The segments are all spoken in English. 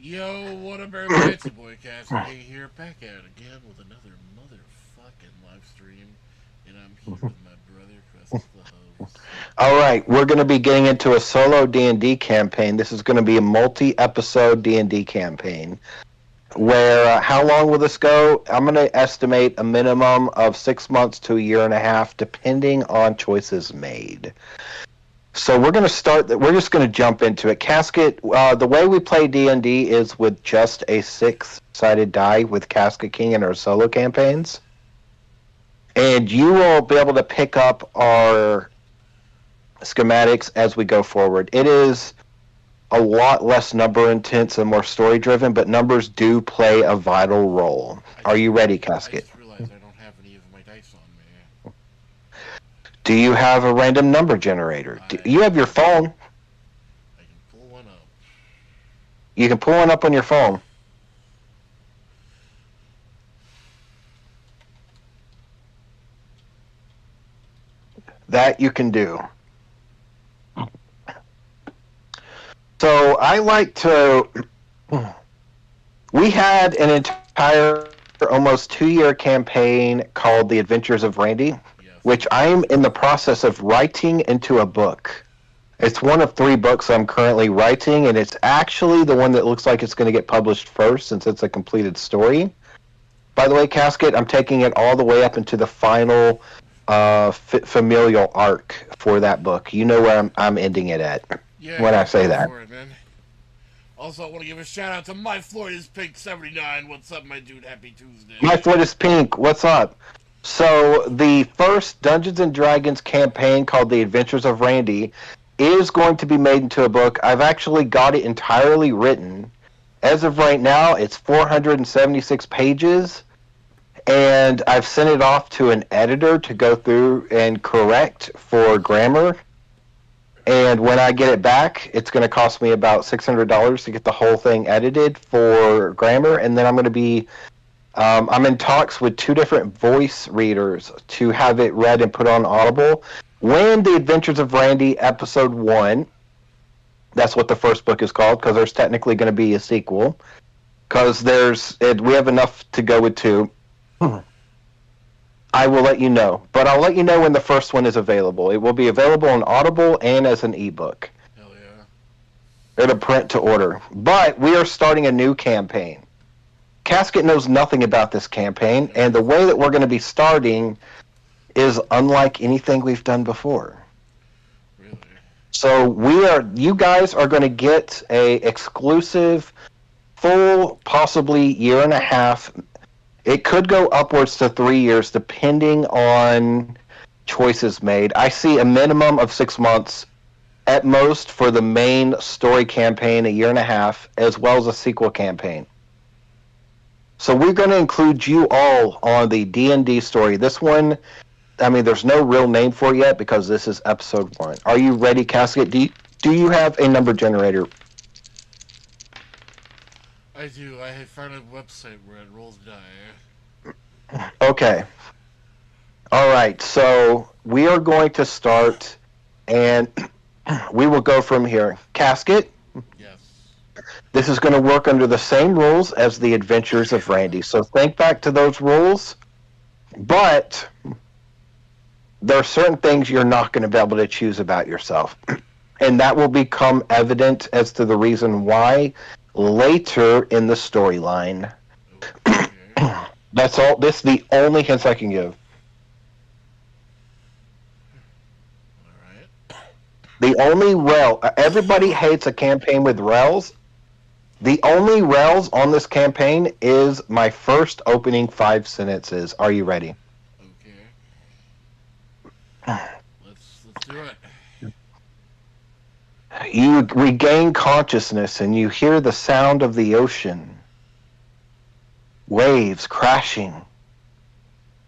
Yo, what up, everybody? It's your boy Cassie here, back at it again with another motherfucking live stream, and I'm here with my brother Chris, the host. All right, we're going to be getting into a solo D&D campaign. This is going to be a multi-episode D&D campaign. Where how long will this go? I'm going to estimate a minimum of 6 months to a year and a half, depending on choices made. So we're going to start. We're just going to jump into it. Casket. The way we play D&D is with just a six-sided die with Casket King in our solo campaigns, and you will be able to pick up our schematics as we go forward. It is a lot less number intense and more story driven, but numbers do play a vital role. I Are just you ready, realized, I Casket? just realized I don't have any of my dice on me. Do you have a random number generator? You have your phone. I can pull one up. You can pull one up on your phone. That you can do. So I like to. We had an entire, almost 2 year campaign called The Adventures of Randy, Yes. which I'm in the process of writing into a book. It's one of 3 books I'm currently writing, and it's actually the one that looks like it's going to get published first since it's a completed story. By the way, Casket, I'm taking it all the way up into the final familial arc for that book. You know where I'm ending it at when I Yeah, say go that. for it, man. Also, I want to give a shout out to My Florida's Pink 79. What's up, my dude? Happy My Tuesday. foot is pink. What's up? So the first Dungeons and Dragons campaign called The Adventures of Randy is going to be made into a book. I've actually got it entirely written. As of right now, it's 476 pages, and I've sent it off to an editor to go through and correct for grammar. And when I get it back, it's going to cost me about $600 to get the whole thing edited for grammar, and then I'm in talks with 2 different voice readers to have it read and put on Audible. When The Adventures of Randy, Episode 1, that's what the first book is called, because there's technically going to be a sequel, because we have enough to go with 2. I will let you know, but I'll let you know when the first one is available. It will be available on Audible and as an ebook. Hell yeah. It'll print to order. But we are starting a new campaign. Casket knows nothing about this campaign, and the way that we're going to be starting is unlike anything we've done before. Really? So you guys are going to get a exclusive, full, possibly year and a half. It could go upwards to 3 years, depending on choices made. I see a minimum of 6 months, at most for the main story campaign, a year and a half, as well as a sequel campaign. So we're going to include you all on the D&D story. This one, I mean, there's no real name for it yet because this is episode 1. Are you ready, Casket? Do you have a number generator? I do. I have found a website where it rolls die. Okay. All right. So we are going to start, and we will go from here. Casket, Yes. this is going to work under the same rules as the Adventures of Randy. So think back to those rules, but there are certain things you're not going to be able to choose about yourself. And that will become evident as to the reason why later in the storyline. Okay. That's all. This is the only hints I can give. Alright. The only rel. Everybody hates a campaign with rels. The only rels on this campaign is my first opening 5 sentences. Are you ready? Okay. Let's do it. You regain consciousness and you hear the sound of the ocean. Waves crashing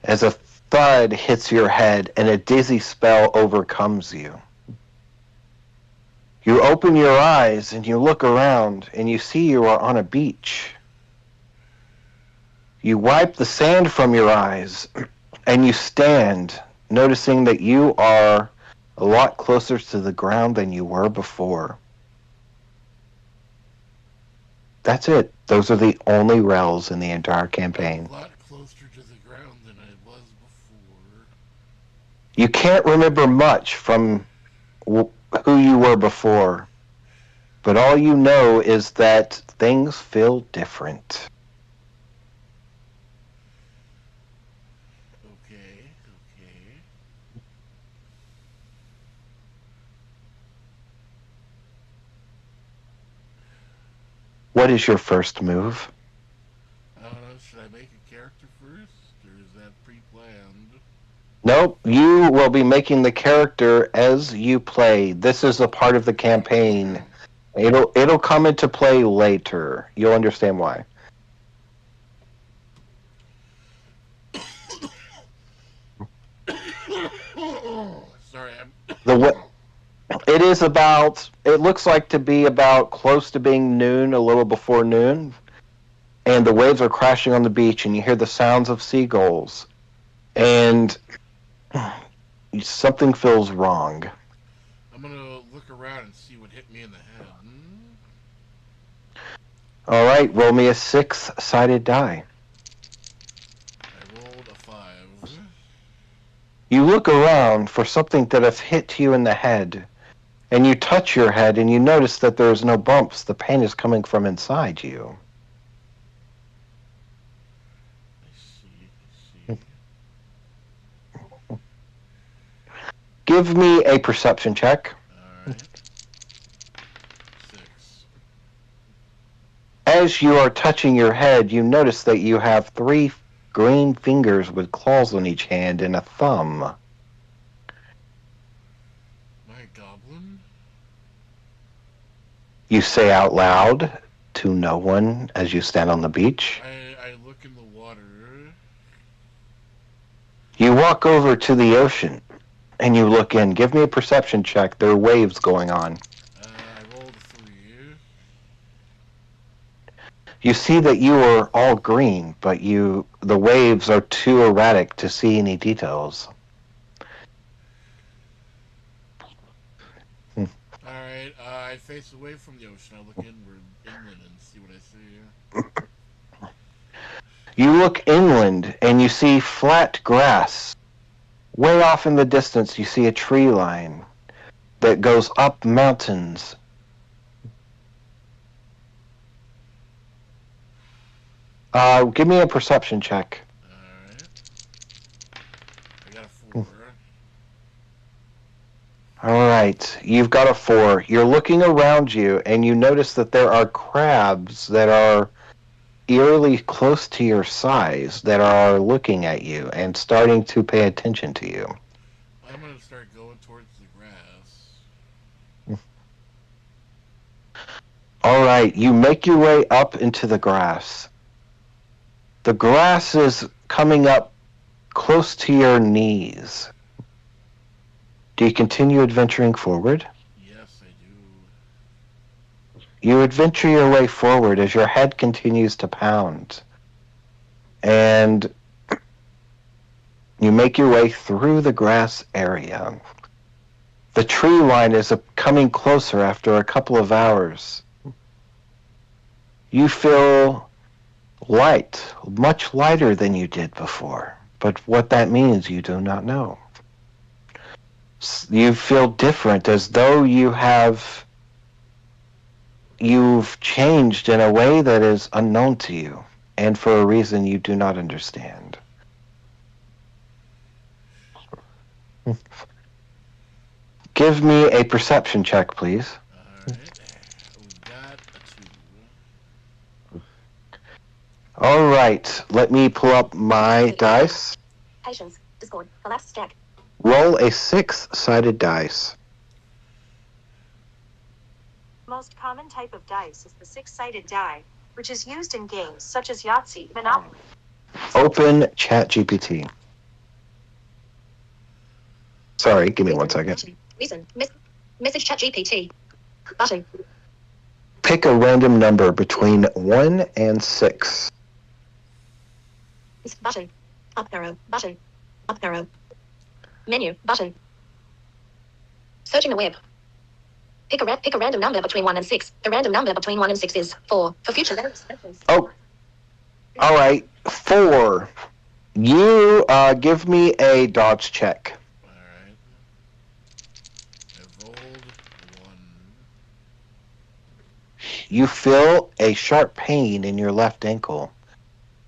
as a thud hits your head and a dizzy spell overcomes you. You open your eyes and you look around and you see you are on a beach. You wipe the sand from your eyes and you stand, noticing that you are a lot closer to the ground than you were before. That's it. Those are the only rells in the entire I'm campaign. a lot closer to the ground than I was before. You can't remember much from who you were before, but all you know is that things feel different. Okay. What is your first move? I don't know. Should I make a character first, or is that pre-planned? Nope, you will be making the character as you play. This is a part of the campaign. It'll come into play later. You'll understand why. Sorry, I'm. The it is about. It looks like to be about close to being noon, a little before noon, and the waves are crashing on the beach, and you hear the sounds of seagulls, and something feels wrong. I'm gonna look around and see what hit me in the head. All right, roll me a six-sided die. I rolled a 5. You look around for something that has hit you in the head, and you touch your head, and you notice that there is no bumps. The pain is coming from inside you. I see. Give me a perception check. Alright. 6. As you are touching your head, you notice that you have 3 green fingers with claws on each hand and a thumb. My goblin? You say out loud to no one as you stand on the beach. I look in the water. You walk over to the ocean and you look in. Give me a perception check. There are waves going on. I rolled a 3. You see that you are all green, but the waves are too erratic to see any details. Alright, I face away from the ocean. I look inland and see what I see. You look inland and you see flat grass. Way off in the distance, you see a tree line that goes up mountains. Give me a perception check. Alright. I got a 4. All right, you've got a 4. You're looking around you and you notice that there are crabs that are eerily close to your size that are looking at you and starting to pay attention to you. I'm gonna start going towards the grass. All right, you make your way up into the grass. The grass is coming up close to your knees. Do you continue adventuring forward? Yes, I do. You adventure your way forward as your head continues to pound. And you make your way through the grass area. The tree line is coming closer after a couple of hours. You feel light, much lighter than you did before. But what that means, you do not know. You feel different, as though you've changed in a way that is unknown to you, and for a reason you do not understand. Give me a perception check, please. Alright. We got a 2. All right, let me pull up my dice. Patience. Discord. Collapse stack. Roll a six-sided dice. Most common type of dice is the six-sided die, which is used in games such as Yahtzee, Monopoly. Open ChatGPT. Sorry, give me 1 second. Reason. Message ChatGPT. Button. Pick a random number between 1 and 6. Button. Up arrow. Button. Up arrow. Menu. Button. Searching the web. Pick a random number between 1 and 6. The random number between 1 and 6 is 4. For future reference. Oh, all right. 4. You give me a dodge check. Alright. I rolled 1. You feel a sharp pain in your left ankle.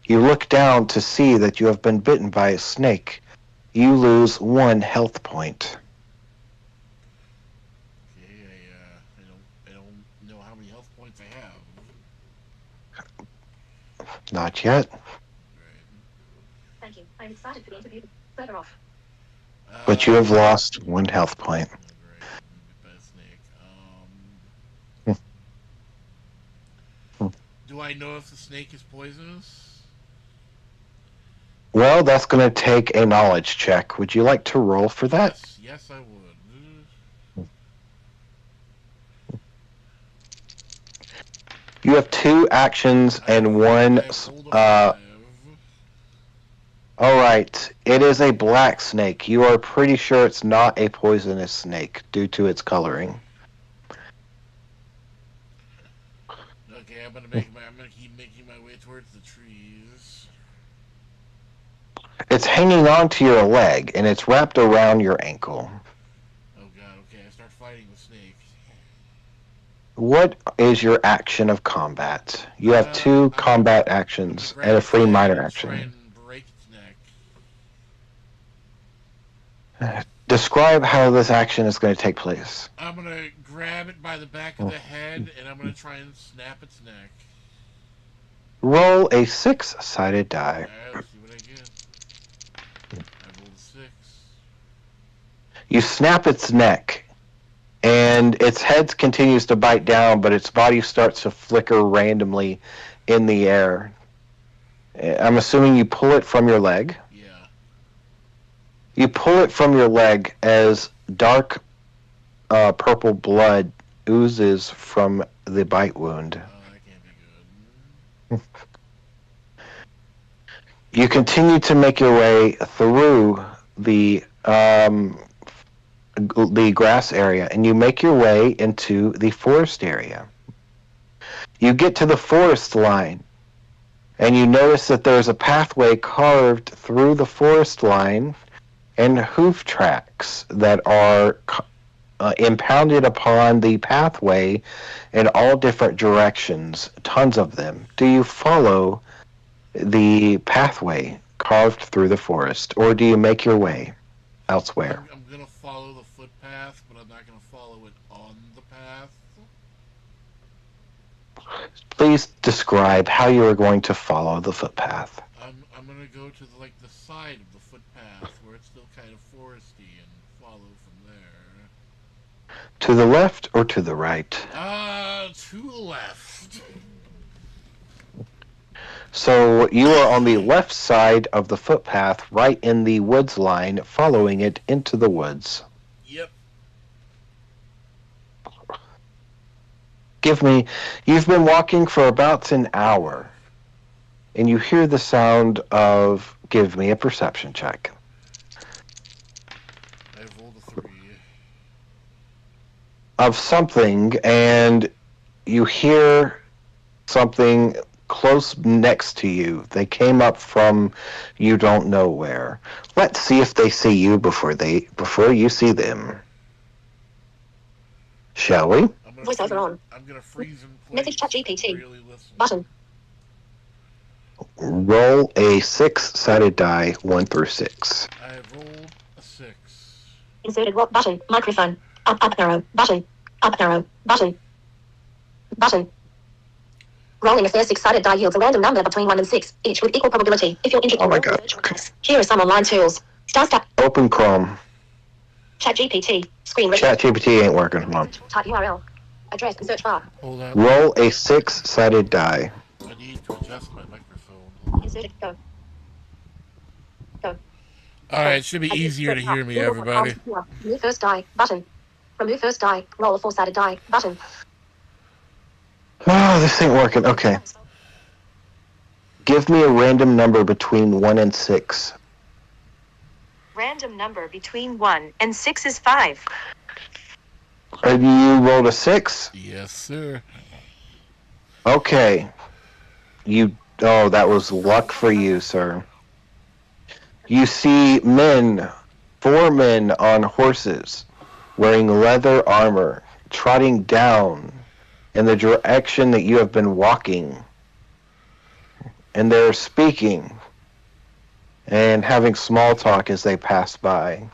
You look down to see that you have been bitten by a snake. You lose 1 health point. Okay, I don't know how many health points I have. Not yet, Right. Thank you. I'm excited for the interview. Further off. but you have lost 1 health point. Oh, great. I'm bit by a snake. Do I know if the snake is poisonous? Well, that's going to take a knowledge check. Would you like to roll for that? Yes, I would. You have 2 actions and 1. I rolled a 5. All right. It is a black snake. You are pretty sure it's not a poisonous snake due to its coloring. Okay, I'm gonna keep making my way towards the trees. It's hanging onto your leg, and it's wrapped around your ankle. Oh god, okay, I start fighting the snake. What is your action of combat? You have 2 combat actions and a free minor action. Try and break its neck. Describe how this action is going to take place. I'm gonna grab it by the back of the head, and I'm gonna try and snap its neck. Roll a 6-sided die. Alright, let's see what I get. I rolled a 6. You snap its neck, and its head continues to bite down, but its body starts to flicker randomly in the air. I'm assuming you pull it from your leg. Yeah. You pull it from your leg as dark purple blood oozes from the bite wound. Oh, that can't be good. You continue to make your way through the grass area, and you make your way into the forest area. You get to the forest line, and you notice that there's a pathway carved through the forest line and hoof tracks that are impounded upon the pathway in all different directions, tons of them. Do you follow the pathway carved through the forest, or do you make your way elsewhere? I'm gonna follow the footpath, but I'm not gonna follow it on the path. Please describe how you are going to follow the footpath. I'm gonna go to the side of the footpath where it's still kind of foresty and follow from there. To the left or to the right? To the left. So you are on the left side of the footpath, right in the woods line, following it into the woods. Yep. You've been walking for about an hour, and you hear the sound of, give me a perception check. I rolled a 3. Of something, and you hear something close next to you. They came up from you don't know where. Let's see if they see you before you see them. Shall we? Voiceover on. I'm gonna freeze and play. Message ChatGPT. Really listen. Button. Roll a 6-sided die, 1 through 6. I have rolled a 6. Inserted rock button. Microphone. Up arrow. Button. Up arrow. Button. Button. Rolling a fair 6-sided die yields a random number between 1 and 6, each with equal probability. If you're interested Oh my in God. virtual dice, here are some online tools. Start. Open Chrome. ChatGPT. Screen record. ChatGPT ain't working. Come on. Type URL. Address and search bar. Hold on. Roll a 6-sided die. I need to adjust my microphone. Inserted. Go. Alright, it should be easier to hear me, everybody. Remove first die. Button. Remove first die. Roll a 4-sided die. Button. Oh, this ain't working. Okay. Give me a random number between 1 and 6. Random number between 1 and 6 is 5. And you rolled a 6? Yes, sir. Okay. Oh, that was luck for you, sir. You see 4 men on horses, wearing leather armor, trotting down in the direction that you have been walking. And they're speaking and having small talk as they pass by.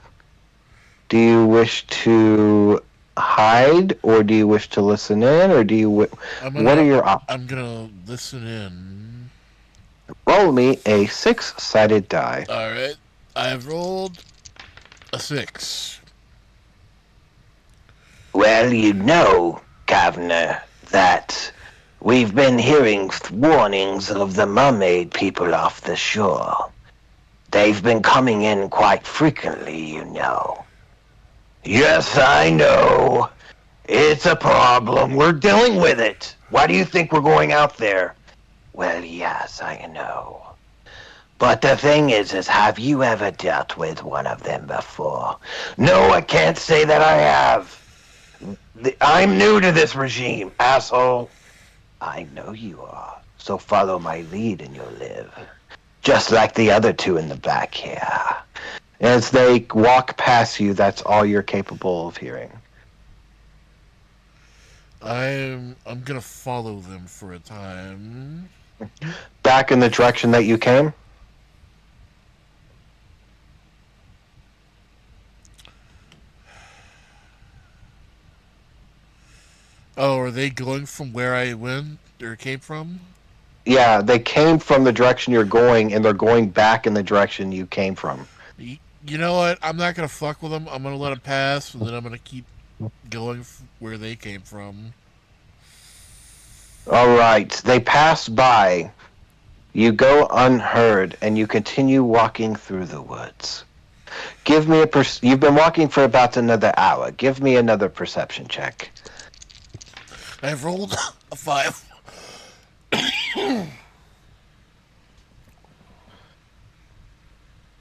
Do you wish to hide, or do you wish to listen in, or do you? What are your options? I'm gonna listen in. Roll me a 6-sided die. All right. I've rolled a 6. Well, you know, Governor, that we've been hearing warnings of the mermaid people off the shore. They've been coming in quite frequently, you know. Yes, I know. It's a problem. We're dealing with it. Why do you think we're going out there? Well, yes, I know. But the thing is have you ever dealt with one of them before? No, I can't say that I have. I'm new to this regime, asshole. I know you are. So follow my lead and you'll live. Just like the other two in the back here. As they walk past you, that's all you're capable of hearing. I'm gonna follow them for a time. Back in the direction that you came? Oh, are they going from where I went or came from? Yeah, they came from the direction you're going, and they're going back in the direction you came from. You know what? I'm not gonna fuck with them. I'm gonna let them pass, and then I'm gonna keep going where they came from. All right, they pass by. You go unheard, and you continue walking through the woods. Give me You've been walking for about another hour. Give me another perception check. I've rolled a 5.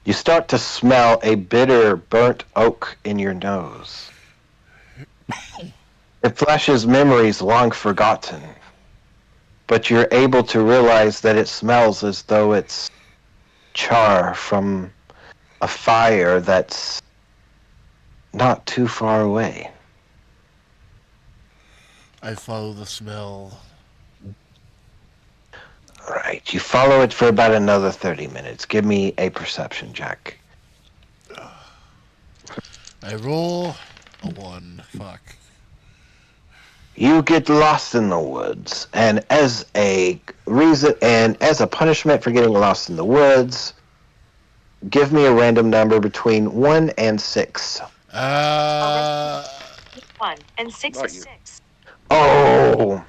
You start to smell a bitter, burnt oak in your nose. It flashes memories long forgotten, but you're able to realize that it smells as though it's char from a fire that's not too far away. I follow the smell. All right, you follow it for about another 30 minutes. Give me a perception check. I roll a 1. Fuck. You get lost in the woods, and as a punishment for getting lost in the woods, give me a random number between 1 and 6. 1 and 6 is 6. Oh!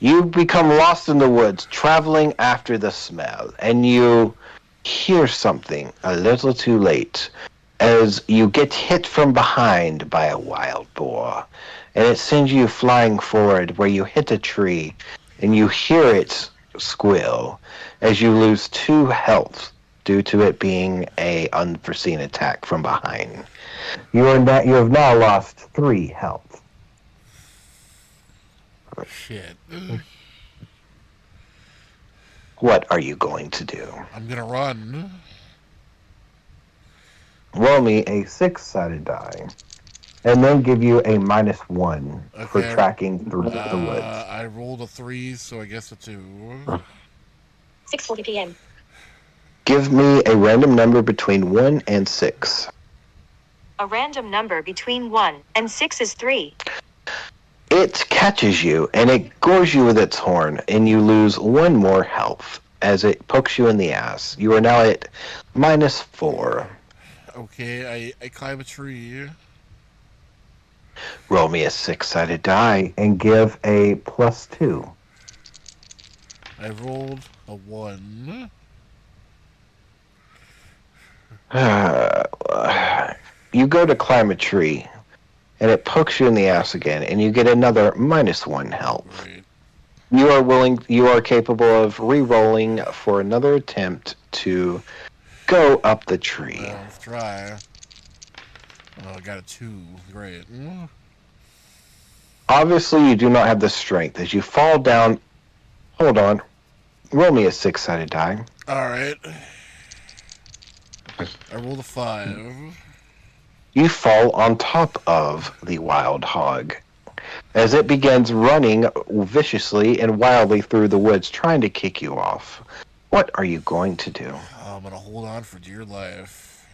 You become lost in the woods, traveling after the smell, and you hear something a little too late as you get hit from behind by a wild boar, and it sends you flying forward where you hit a tree, and you hear it squeal as you lose 2 health due to it being a unforeseen attack from behind. You have now lost 3 health. Shit. What are you going to do? I'm gonna run. Roll me a 6-sided die, and then give you a -1 for tracking through the woods. I rolled a 3, so I guess a 2. 6:40 p.m. Give me a random number between 1 and 6. A random number between 1 and 6 is 3. It catches you, and it gores you with its horn, and you lose 1 more health as it pokes you in the ass. You are now at -4. Okay, I climb a tree. Roll me a 6-sided die and give a +2. I rolled a 1. You go to climb a tree, and it pokes you in the ass again, and you get another -1 health. Right. You are capable of re-rolling for another attempt to go up the tree. Well, let's try. Oh, I got a 2. Great. Obviously, you do not have the strength. As you fall down, hold on, roll me a 6-sided die. Alright. I rolled a 5. You fall on top of the wild hog as it begins running viciously and wildly through the woods, trying to kick you off. What are you going to do? I'm going to hold on for dear life.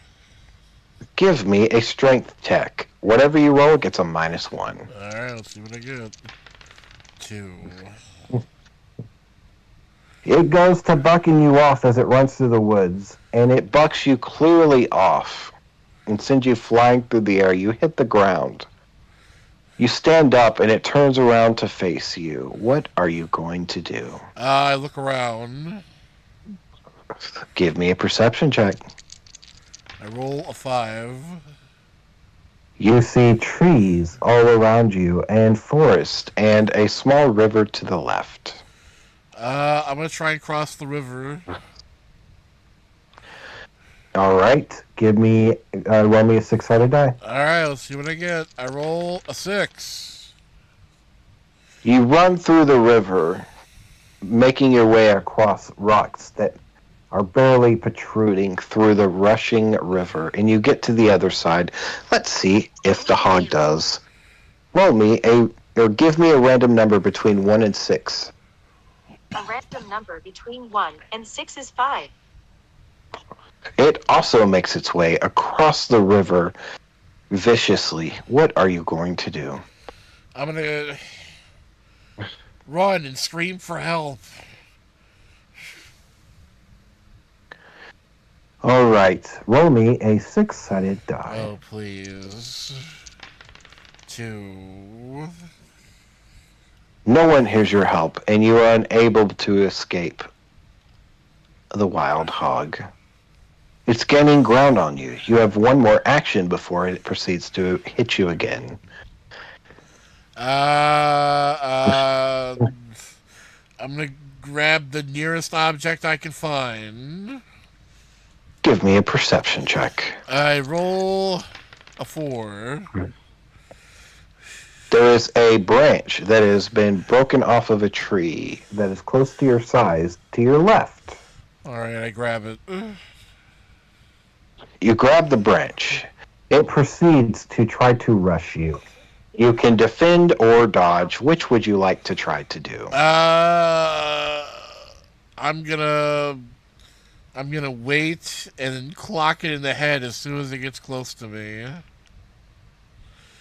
Give me a strength check. Whatever you roll gets a -1. Alright, let's see what I get. 2. It goes to bucking you off as it runs through the woods, and it bucks you clearly off and sends you flying through the air. You hit the ground. You stand up, and it turns around to face you. What are you going to do? I look around. Give me a perception check. I roll a 5. You see trees all around you, and forest, and a small river to the left. I'm going to try and cross the river. All right. Roll me a 6-sided die. Alright, let's see what I get. I roll a 6. You run through the river, making your way across rocks that are barely protruding through the rushing river, and you get to the other side. Let's see if the hog does. Give me a random number between 1 and 6. A random number between 1 and 6 is 5. It also makes its way across the river viciously. What are you going to do? I'm going to run and scream for help. All right. Roll me a 6-sided die. Oh, please. 2. No one hears your help, and you are unable to escape the wild hog. It's gaining ground on you. You have one more action before it proceeds to hit you again. I'm going to grab the nearest object I can find. Give me a perception check. I roll a 4. There is a branch that has been broken off of a tree that is close to your size, to your left. Alright, I grab it. You grab the branch. It proceeds to try to rush you. You can defend or dodge. Which would you like to try to do? I'm gonna wait and then clock it in the head as soon as it gets close to me.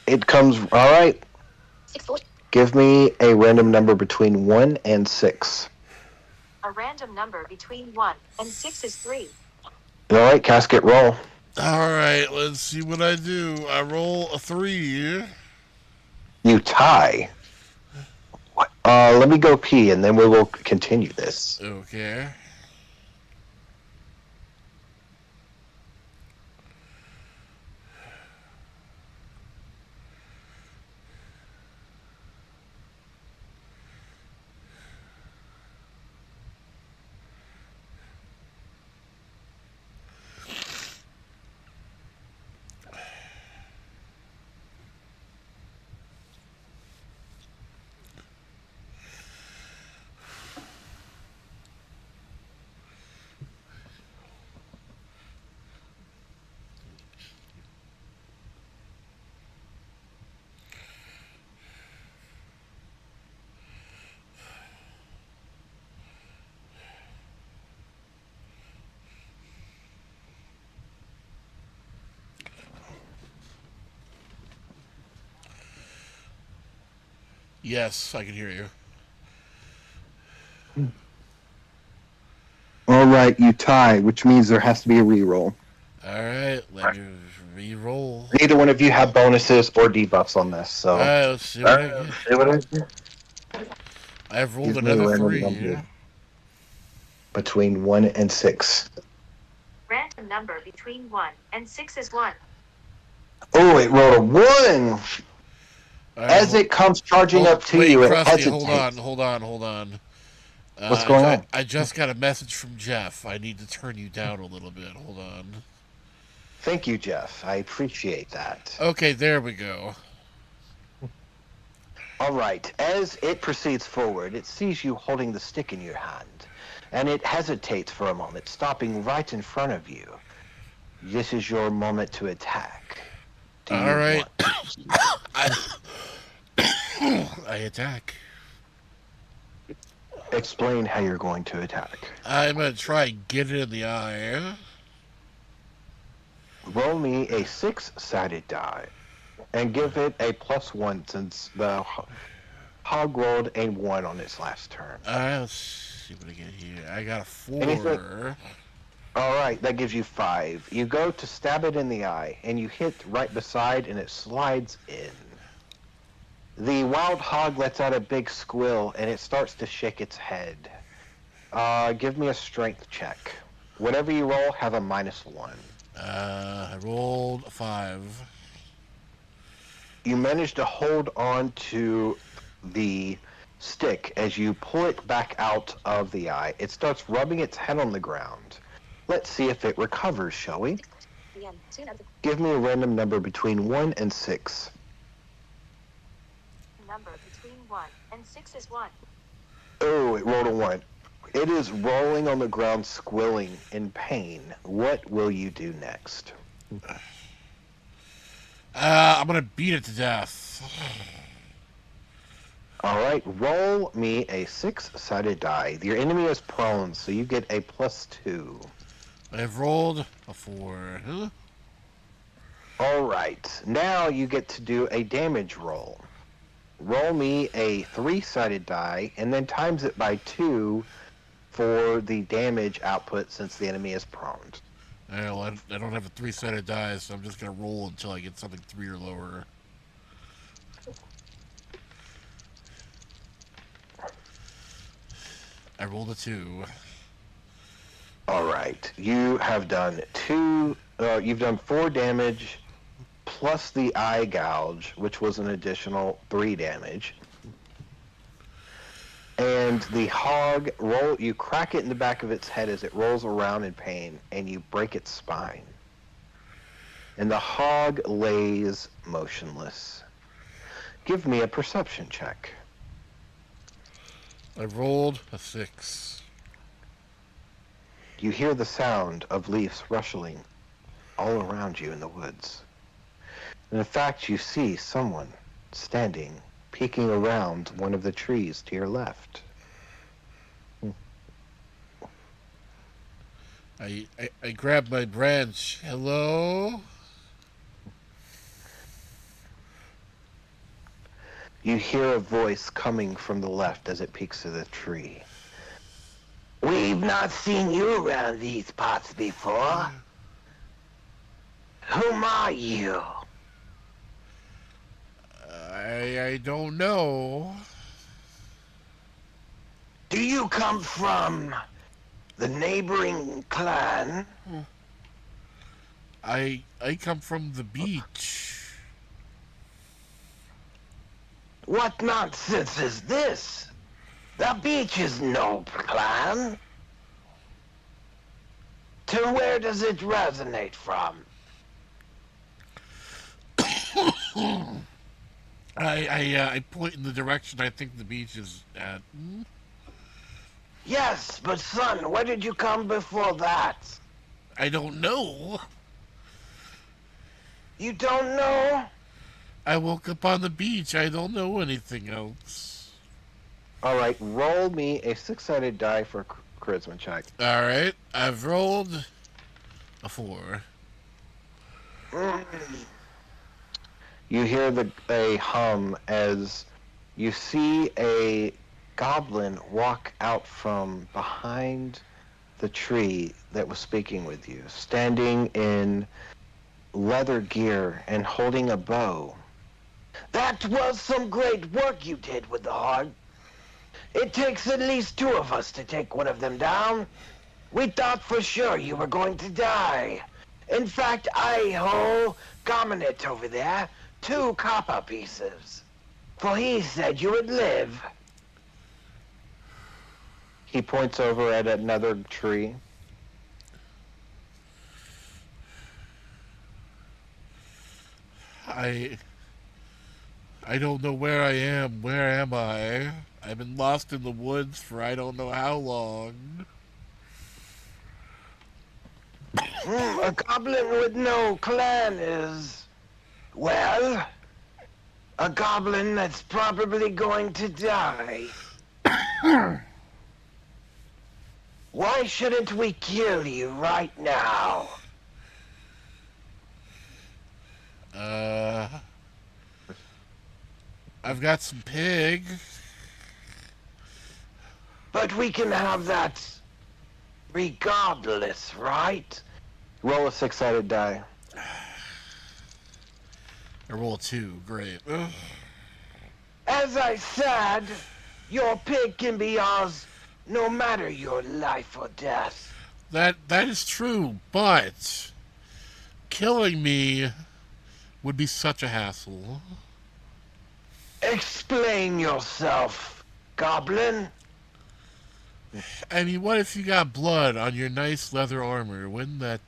It comes. All right. 6 4. Give me a random number between 1 and 6. A random number between 1 and 6 is 3. All right, casket roll. Alright, let's see what I do. I roll a 3. You tie. Let me go pee, and then we will continue this. Okay. Yes, I can hear you. All right, you tie, which means there has to be a reroll. Alright, let me re-roll. Neither one of you have bonuses or debuffs on this, so. Alright, let's see what I get. I've rolled Give me a another random 3. number. Between 1 and 6. Random number between 1 and 6 is 1. Oh, it rolled a 1! As it comes charging up to you, it Krusty, hesitates. hold on. What's going on? I just got a message from Jeff. I need to turn you down a little bit. Hold on. Thank you, Jeff. I appreciate that. Okay, there we go. All right. As it proceeds forward, it sees you holding the stick in your hand, and it hesitates for a moment, stopping right in front of you. This is your moment to attack. Do All you right. want to? I, I attack. Explain how you're going to attack. I'm gonna try and get it in the eye. Roll me a six-sided die, and give it a +1 since the hog rolled a 1 on its last turn. Let's see what I get here. I got a 4. Anything? All right, that gives you 5. You go to stab it in the eye, and you hit right beside, and it slides in. The wild hog lets out a big squeal, and it starts to shake its head. Give me a strength check. Whatever you roll, have a -1. I rolled a 5. You manage to hold on to the stick as you pull it back out of the eye. It starts rubbing its head on the ground. Let's see if it recovers, shall we? Give me a random number between 1 and 6. Number between 1 and 6 is 1. Oh, it rolled a 1. It is rolling on the ground, squealing in pain. What will you do next? I'm gonna beat it to death. All right, roll me a six-sided die. Your enemy is prone, so you get a +2. I've rolled a 4. Huh? All right, now you get to do a damage roll. Roll me a three-sided die, and then times it by 2 for the damage output since the enemy is prone. I don't have a 3-sided die, so I'm just gonna roll until I get something 3 or lower. I rolled a 2. All right, you have done you've done 4 damage plus the eye gouge, which was an additional 3 damage. And the hog you crack it in the back of its head as it rolls around in pain, and you break its spine. And the hog lays motionless. Give me a perception check. I rolled a 6. You hear the sound of leaves rustling all around you in the woods. And in fact, you see someone standing, peeking around one of the trees to your left. I grab my branch. Hello? You hear a voice coming from the left as it peeks through the tree. We've not seen you around these parts before. Whom are you? I don't know. Do you come from the neighboring clan? I come from the beach. What nonsense is this? The beach is no clan. To where does it resonate from? I point in the direction I think the beach is at. Yes, but son, where did you come before that? I don't know. You don't know? I woke up on the beach. I don't know anything else. All right, roll me a six-sided die for a charisma check. All right, I've rolled a 4. You hear a hum as you see a goblin walk out from behind the tree that was speaking with you, standing in leather gear and holding a bow. That was some great work you did with the hog. It takes at least 2 of us to take one of them down. We thought for sure you were going to die. In fact, I Gominate over there 2 copper pieces. For he said you would live. He points over at another tree. I I don't know where I am. Where am I? I've been lost in the woods for I don't know how long. A goblin with no clan is, well, a goblin that's probably going to die. Why shouldn't we kill you right now? I've got some pig. But we can have that regardless, right? Roll a 6-sided die. I roll a 2. Great. Ugh. As I said, your pig can be ours no matter your life or death. That is true, but killing me would be such a hassle. Explain yourself, goblin. I mean, what if you got blood on your nice leather armor? Wouldn't that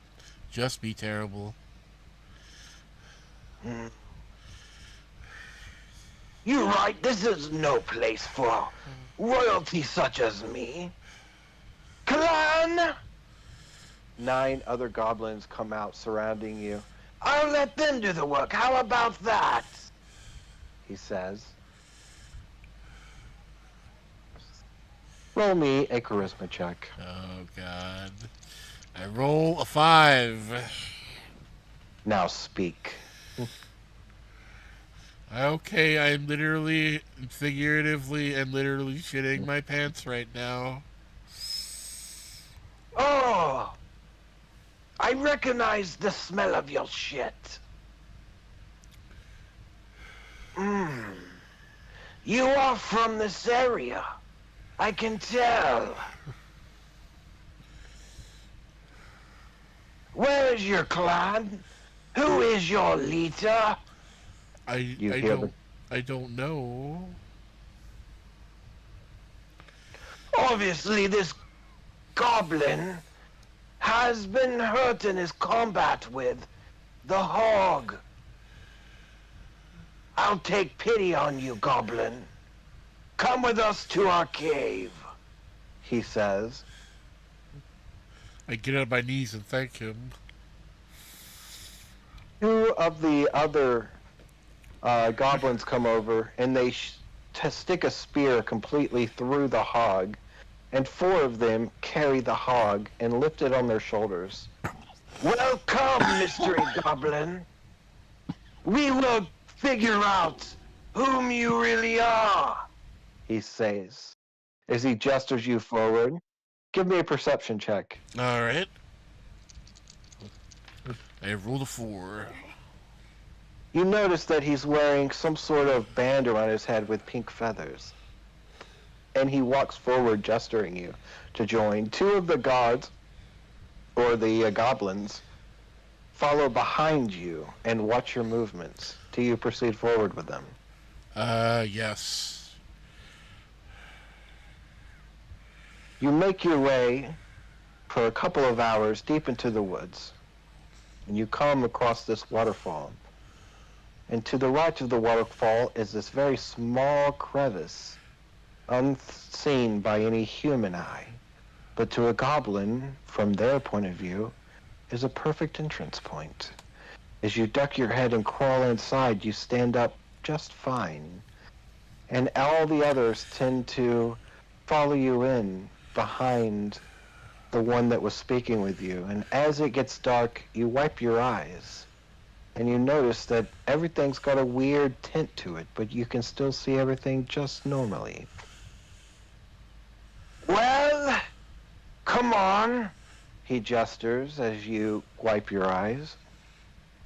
just be terrible? You're right, this is no place for royalty such as me. Clan! 9 other goblins come out surrounding you, I'll let them do the work. How about that? he says. Roll me a charisma check. Oh, God. I roll a 5. Now speak. Okay, I'm literally, figuratively, and literally shitting my pants right now. Oh, I recognize the smell of your shit. You are from this area. I can tell. Where is your clan? Who is your leader? I don't know. Obviously, this goblin has been hurt in his combat with the hog. I'll take pity on you, goblin. Come with us to our cave, He says. I get on my knees and thank him. 2 of the other goblins come over, and they stick a spear completely through the hog, and 4 of them carry the hog and lift it on their shoulders. Welcome, mystery goblin. We will figure out whom you really are. He says, as he gestures you forward. Give me a perception check. Alright. I rolled a 4. You notice that he's wearing some sort of band around his head with pink feathers. And he walks forward, gesturing you to join. 2 of the gods, or the goblins, follow behind you and watch your movements. Do you proceed forward with them? Yes. You make your way for a couple of hours deep into the woods, and you come across this waterfall. And to the right of the waterfall is this very small crevice, unseen by any human eye, but to a goblin, from their point of view, is a perfect entrance point. As you duck your head and crawl inside, you stand up just fine, and all the others tend to follow you in behind the one that was speaking with you. And as it gets dark, you wipe your eyes, and you notice that everything's got a weird tint to it, but you can still see everything just normally. Well, come on. He gestures as you wipe your eyes.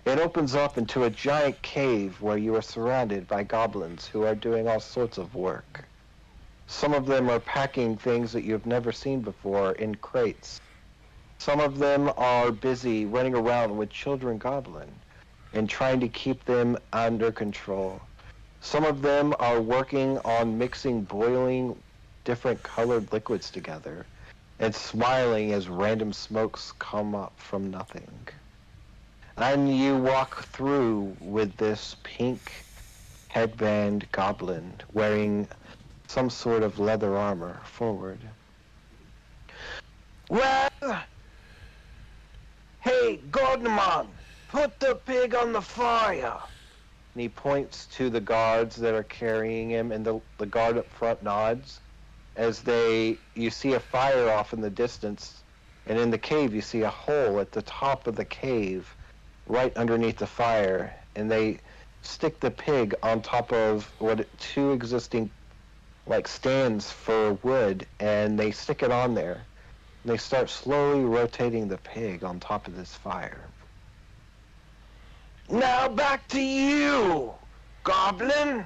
It opens up into a giant cave where you are surrounded by goblins who are doing all sorts of work. Some of them are packing things that you've never seen before in crates. Some of them are busy running around with children goblin and trying to keep them under control. Some of them are working on mixing boiling different colored liquids together and smiling as random smokes come up from nothing. And you walk through with this pink headband goblin wearing some sort of leather armor forward. Well, hey, Gordman, put the pig on the fire. And he points to the guards that are carrying him, and the guard up front nods as you see a fire off in the distance, and in the cave you see a hole at the top of the cave right underneath the fire, and they stick the pig on top of two existing stands for wood, and they stick it on there. And they start slowly rotating the pig on top of this fire. Now back to you, Goblin. And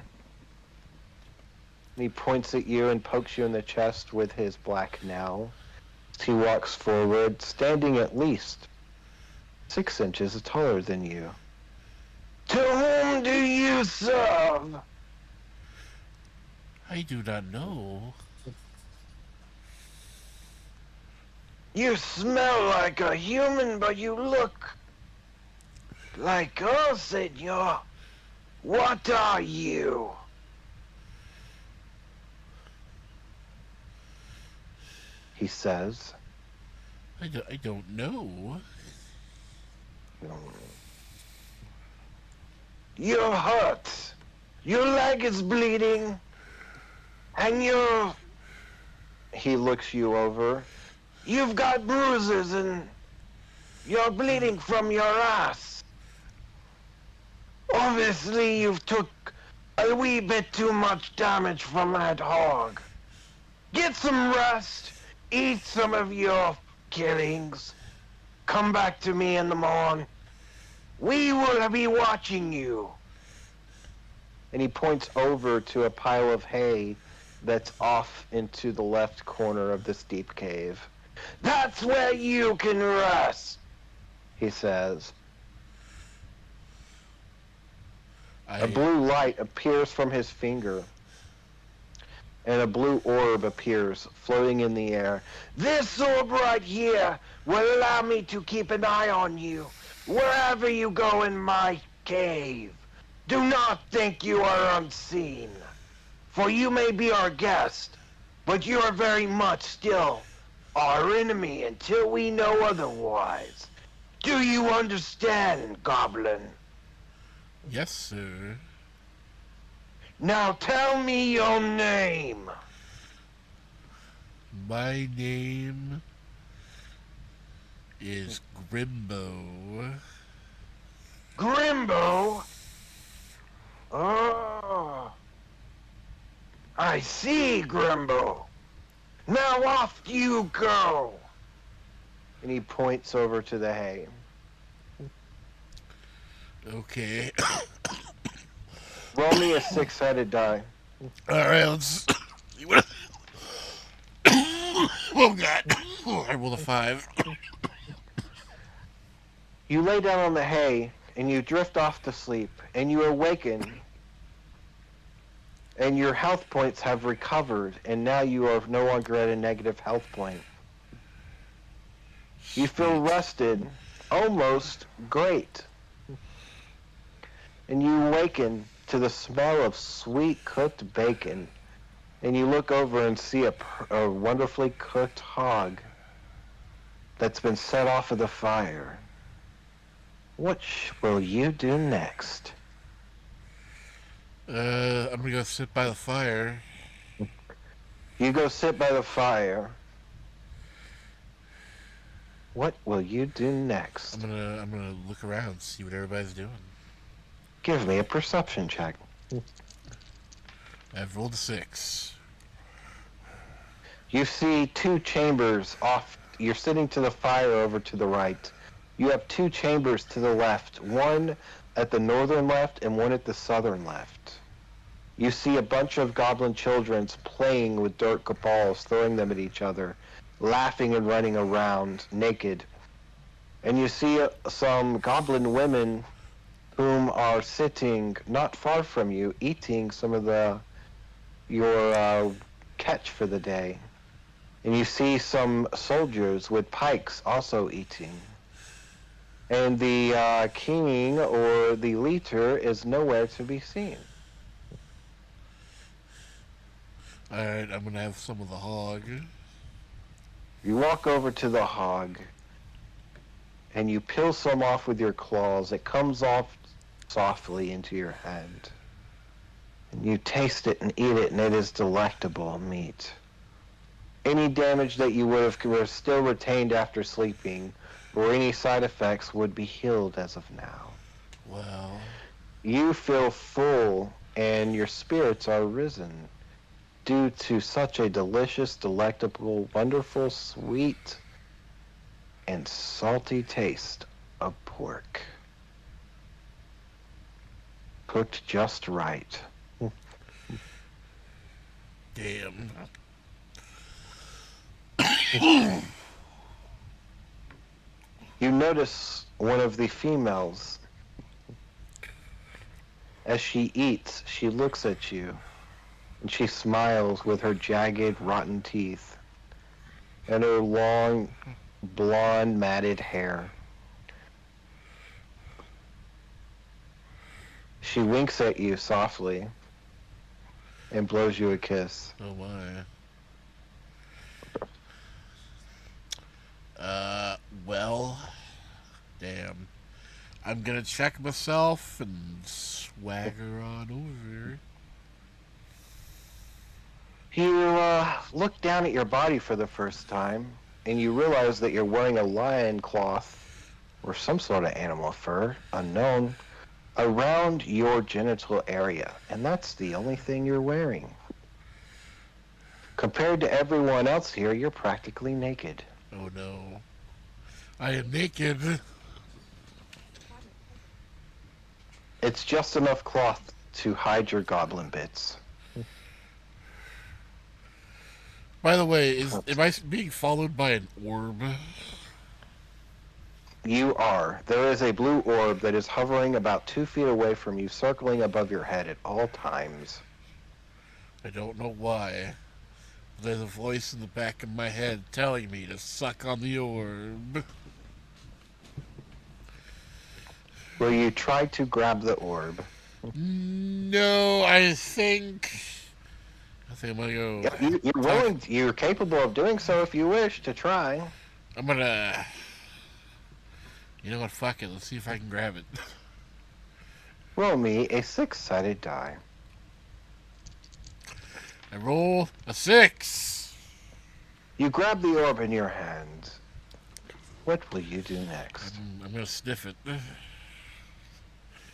he points at you and pokes you in the chest with his black nail. He walks forward, standing at least 6 inches taller than you. To whom do you serve? I do not know. You smell like a human, but you look like us, senor. What are you? He says. I don't know. You're hurt. Your leg is bleeding. And He looks you over. you've got bruises and you're bleeding from your ass. Obviously, you've took a wee bit too much damage from that hog. Get some rest. Eat some of your killings. Come back to me in the morning. We will be watching you. And he points over to a pile of hay that's off into the left corner of this deep cave. That's where you can rest. He says. I A blue light appears from his finger, and a blue orb appears floating in the air. This orb right here will allow me to keep an eye on you wherever you go in my cave. Do not think you are unseen, for you may be our guest, but you are very much still our enemy until we know otherwise. Do you understand, Goblin? Yes, sir. Now tell me your name. My name is Grimbo. Grimbo? Oh. I see, Grimbo. Now off you go. And he points over to the hay. Okay. Roll me a 6-sided die. Alright, let's see what. Oh, God. Oh, I rolled a 5. You lay down on the hay, and you drift off to sleep, and you awaken, and your health points have recovered, and now you are no longer at a negative health point. You feel rested, almost great. And you awaken to the smell of sweet cooked bacon, and you look over and see a wonderfully cooked hog that's been set off of the fire. What will you do next? I'm gonna go sit by the fire. You go sit by the fire. What will you do next? I'm gonna look around, see what everybody's doing. Give me a perception check. I've rolled a 6. You see 2 chambers off. You're sitting to the fire over to the right. You have 2 chambers to the left, one at the northern left and one at the southern left. You see a bunch of goblin children playing with dirt balls, throwing them at each other, laughing and running around naked. And you see some goblin women whom are sitting not far from you, eating some of your catch for the day. And you see some soldiers with pikes also eating. And the king or the leader is nowhere to be seen. Alright, I'm gonna have some of the hog. You walk over to the hog, and you peel some off with your claws. It comes off softly into your hand. And you taste it and eat it, and it is delectable meat. Any damage that you would have still retained after sleeping, or any side effects would be healed as of now. Well, You feel full, and your spirits are risen due to such a delicious, delectable, wonderful, sweet, and salty taste of pork. Cooked just right. damn. You notice one of the females. As she eats, she looks at you, and she smiles with her jagged, rotten teeth and her long, blonde, matted hair. She winks at you softly and blows you a kiss. Oh my. Well, damn. I'm gonna check myself and swagger on over. You look down at your body for the first time, and you realize that you're wearing a lion cloth or some sort of animal fur, unknown, around your genital area, and that's the only thing you're wearing. Compared to everyone else here, you're practically naked. Oh no. I am naked. It's just enough cloth to hide your goblin bits. By the way, am I being followed by an orb? You are. There is a blue orb that is hovering about 2 feet away from you, circling above your head at all times. I don't know why. There's a voice in the back of my head telling me to suck on the orb. Will you try to grab the orb? No, I think I'm gonna go. Yeah, you're willing. You're capable of doing so if you wish to try. I'm gonna. You know what? Fuck it. Let's see if I can grab it. Roll me a 6-sided die. I roll a 6. You grab the orb in your hand. What will you do next? I'm gonna sniff it.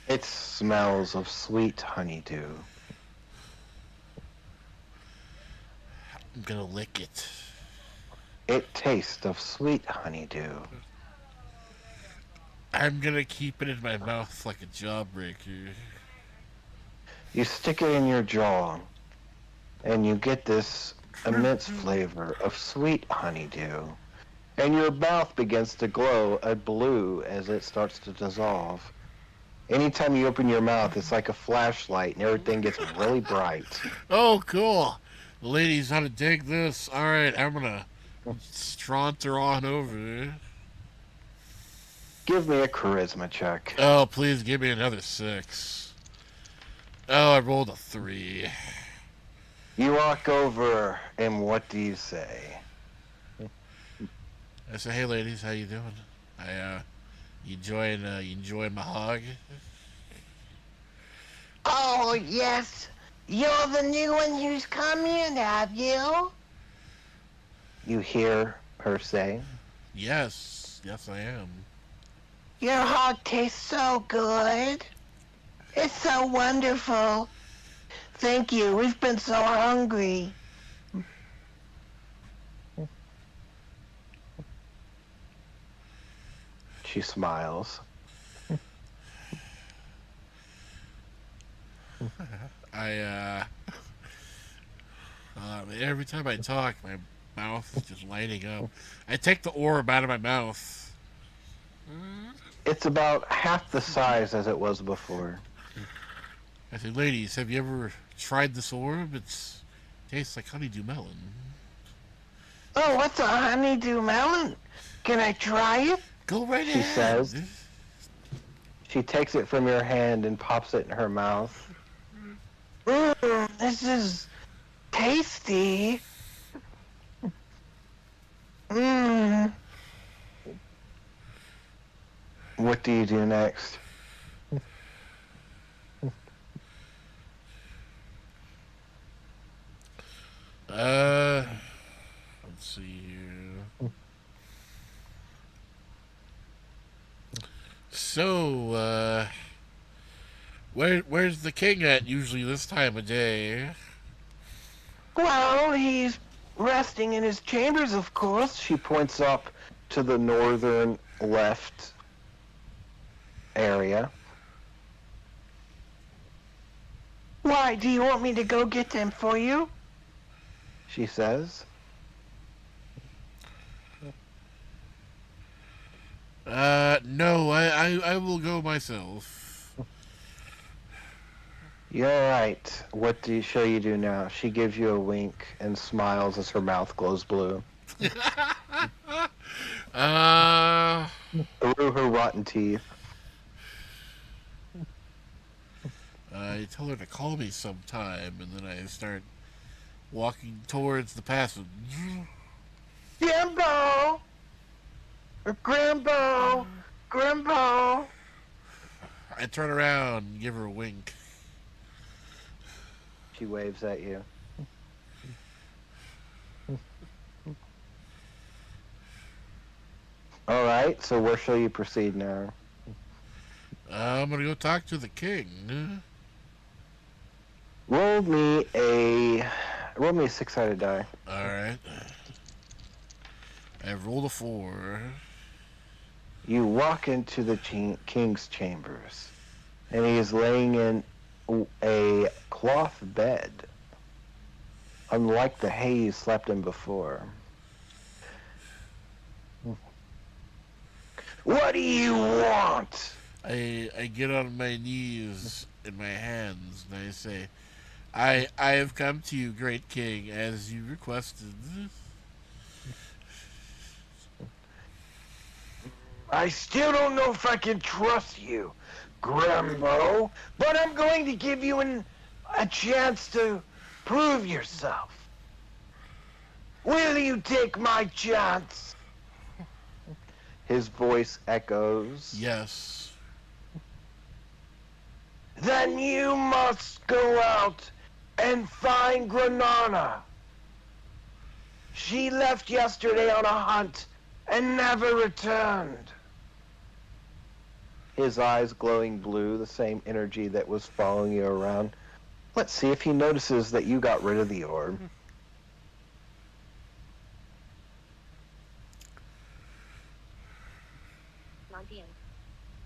It smells of sweet honeydew. I'm gonna lick it. It tastes of sweet honeydew. I'm gonna keep it in my mouth like a jawbreaker. You stick it in your jaw, and you get this immense flavor of sweet honeydew. And your mouth begins to glow a blue as it starts to dissolve. Anytime you open your mouth, it's like a flashlight, and everything gets really bright. Oh, cool. The ladies ought to dig this. Alright, I'm gonna straunter on over. Give me a charisma check. Oh, please give me another 6. Oh, I rolled a 3. You walk over, and what do you say? I say, hey ladies, how you doing? You enjoying my hog? Oh, yes. You're the new one who's come in, have you? You hear her say. Yes, I am. Your hog tastes so good. It's so wonderful. Thank you. We've been so hungry. She smiles. Every time I talk, my mouth is just lighting up. I take the orb out of my mouth. It's about half the size as it was before. I say, ladies, have you ever tried this orb? It tastes like honeydew melon. Oh, what's a honeydew melon? Can I try it? Go right She ahead. says. She takes it from your hand and pops it in her mouth. This is tasty. Mmm. What do you do next? Let's see here. So, where's the king at usually this time of day? Well, he's resting in his chambers, of course. She points up to the northern left area. Why, do you want me to go get them for you? She says. No, I will go myself. You're right. What shall you do now? She gives you a wink and smiles as her mouth glows blue. Through her rotten teeth. I tell her to call me sometime, and then I start walking towards the passage. Jimbo! Grimbo! Grimbo! I turn around and give her a wink. She waves at you. All right, so where shall you proceed now? I'm gonna go talk to the king. Roll me a 6-sided die. Alright. I've rolled a 4. You walk into the king's chambers, and he is laying in a cloth bed, unlike the hay you slept in before. What do you want? I get on my knees in my hands and I say, I have come to you, great king, as you requested. I still don't know if I can trust you, Grimbo, but I'm going to give you a chance to prove yourself. Will you take my chance? His voice echoes. Yes. Then you must go out and find Granana. She left yesterday on a hunt and never returned. His eyes glowing blue, the same energy that was following you around. Let's see if he notices that you got rid of the orb.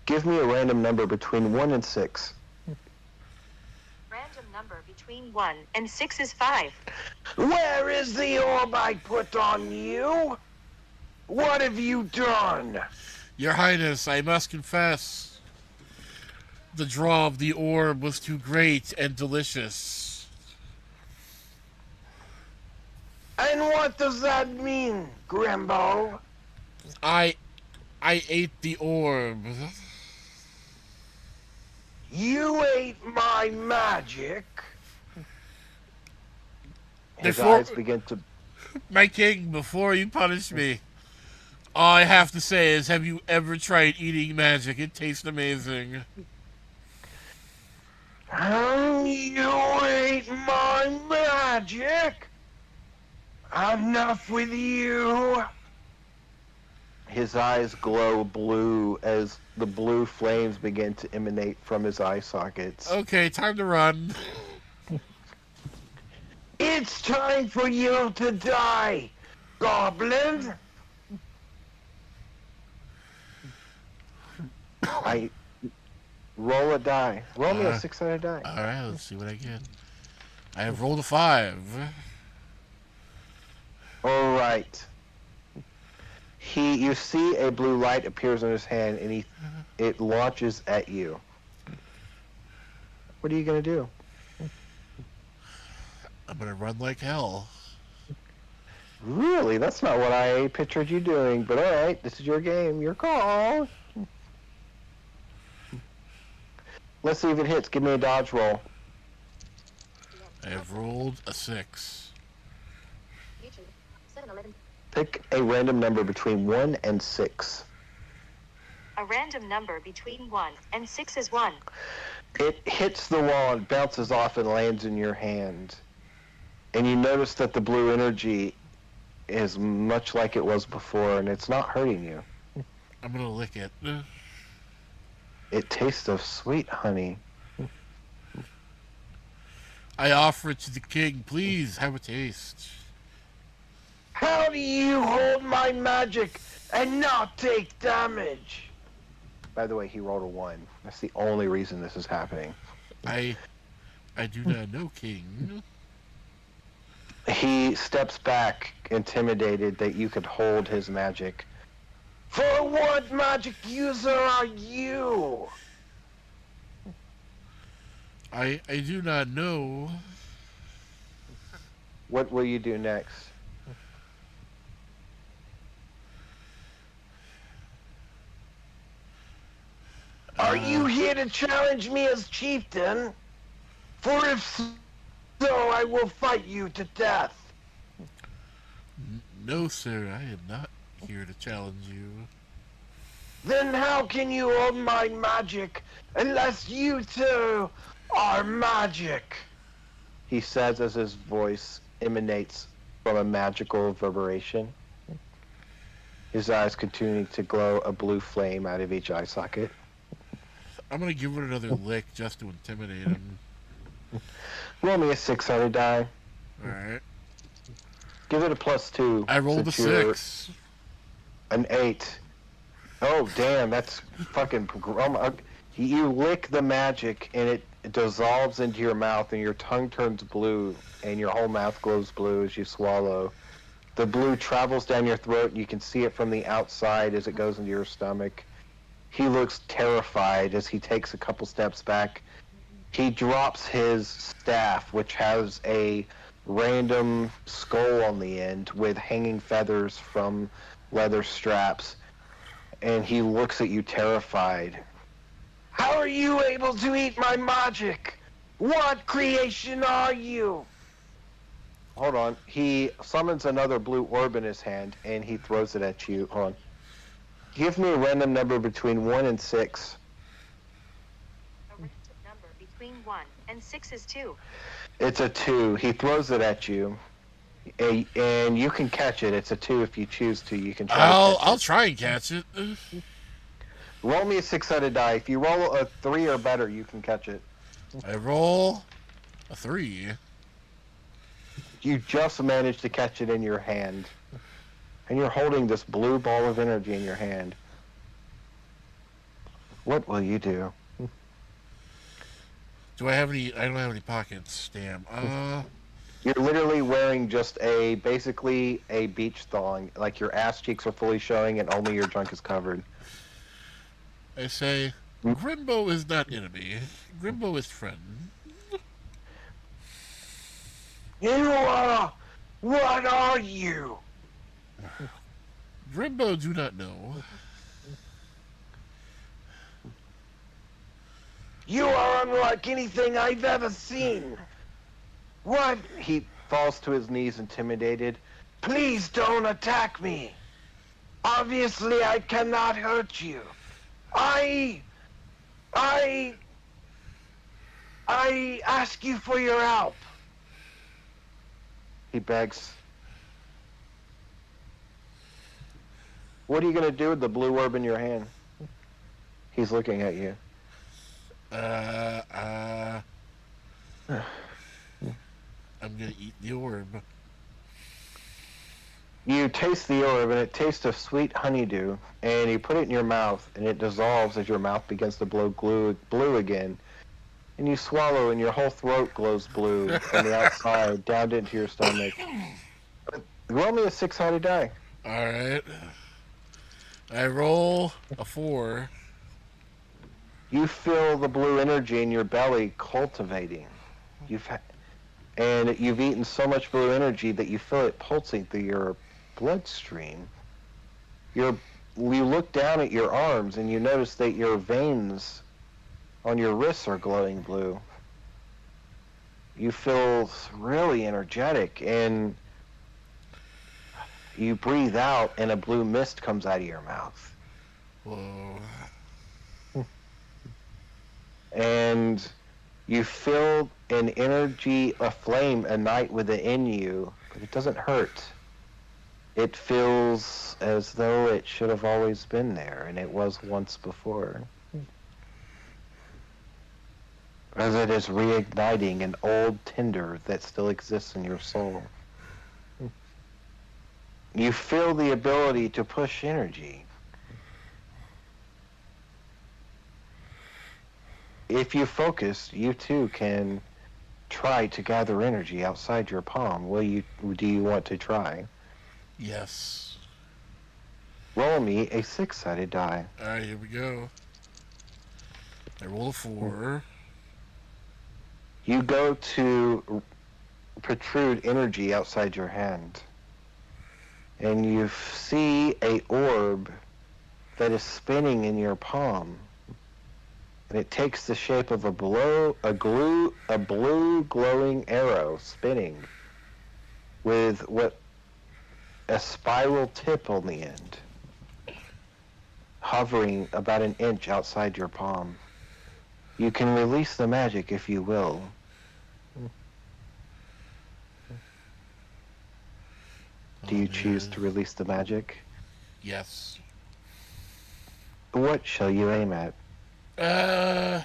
Give me a random number between 1 and 6. Random number between 1 and 6 is 5. Where is the orb I put on you? What have you done? Your Highness, I must confess, the draw of the orb was too great and delicious. And what does that mean, Grimbo? I ate the orb. You ate my magic? His Before- eyes begin to... My king, before you punish me, all I have to say is, have you ever tried eating magic? It tastes amazing. You ate my magic? Enough with you. His eyes glow blue as the blue flames begin to emanate from his eye sockets. Okay, time to run. It's time for you to die, goblin. I roll a die. Roll me a Uh, 6-sided die. Alright, let's see what I get. I have rolled a 5. All right. You see a blue light appears in his hand, and it launches at you. What are you gonna do? I'm gonna run like hell. Really? That's not what I pictured you doing. But all right, this is your game, your call. Let's see if it hits. Give me a dodge roll. I have rolled a 6. YouTube. 711. Pick a random number between 1 and 6. A random number between 1 and 6 is 1. It hits the wall and bounces off and lands in your hand. And you notice that the blue energy is much like it was before, and it's not hurting you. I'm gonna lick it. It tastes of sweet honey. I offer it to the king. Please have a taste. How do you hold my magic and not take damage? By the way, he rolled a 1. That's the only reason this is happening. I do not know, king. He steps back, intimidated that you could hold his magic. For what magic user are you? I do not know. What will you do next? Are you here to challenge me as chieftain? For if so, I will fight you to death. No, sir, I am not here to challenge you. Then how can you hold my magic unless you too are magic? He says as his voice emanates from a magical reverberation. His eyes continuing to glow a blue flame out of each eye socket. I'm gonna give it another lick just to intimidate him. Roll me a 6-sided die. Alright. Give it a +2. I rolled a since you're 6. An 8. Oh, damn, that's fucking... You lick the magic, and it dissolves into your mouth, and your tongue turns blue, and your whole mouth glows blue as you swallow. The blue travels down your throat, and you can see it from the outside as it goes into your stomach. He looks terrified as he takes a couple steps back. He drops his staff, which has a random skull on the end with hanging feathers from leather straps, and he looks at you terrified. How are you able to eat my magic? What creation are you? Hold on. He summons another blue orb in his hand, and he throws it at you. Hold on. Give me a random number between 1 and 6. A random number between 1 and 6 is 2. It's a 2. He throws it at you, and you can catch it. It's a 2 if you choose to. You can try. I'll try and catch it. Roll me a 6-sided die. If you roll a 3 or better, you can catch it. I roll a 3. You just managed to catch it in your hand. And you're holding this blue ball of energy in your hand. What will you do? Do I have any? I don't have any pockets. Damn. You're literally wearing just basically a beach thong. Like your ass cheeks are fully showing and only your junk is covered. I say, Grimbo is not enemy. Grimbo is friend. What are you? Grimbo do not know. You are unlike anything I've ever seen. What? He falls to his knees, intimidated. Please don't attack me. Obviously, I cannot hurt you. I ask you for your help. He begs. What are you going to do with the blue orb in your hand? He's looking at you. I'm gonna eat the orb. You taste the orb, and it tastes of sweet honeydew, and you put it in your mouth, and it dissolves as your mouth begins to blow blue again. And you swallow, and your whole throat glows blue from the outside down into your stomach. Roll me a 6-sided die. Alright. I roll a 4. You feel the blue energy in your belly cultivating. And you've eaten so much blue energy that you feel it pulsing through your bloodstream. You look down at your arms and you notice that your veins on your wrists are glowing blue. you feel really energetic, and you breathe out, and a blue mist comes out of your mouth. Whoa. And you feel an energy, a flame, ignite within you, but it doesn't hurt. It feels as though it should have always been there, and it was once before. As it is reigniting an old tinder that still exists in your soul. You feel the ability to push energy. If you focus, you too can try to gather energy outside your palm. Do you want to try? Yes. Roll me a 6-sided die. Alright, here we go. I roll a 4. You go to protrude energy outside your hand, and you see a orb that is spinning in your palm, and it takes the shape of a blue glowing arrow spinning with a spiral tip on the end, hovering about an inch outside your palm. You can release the magic if you will. Do you choose to release the magic? Yes. What shall you aim at? I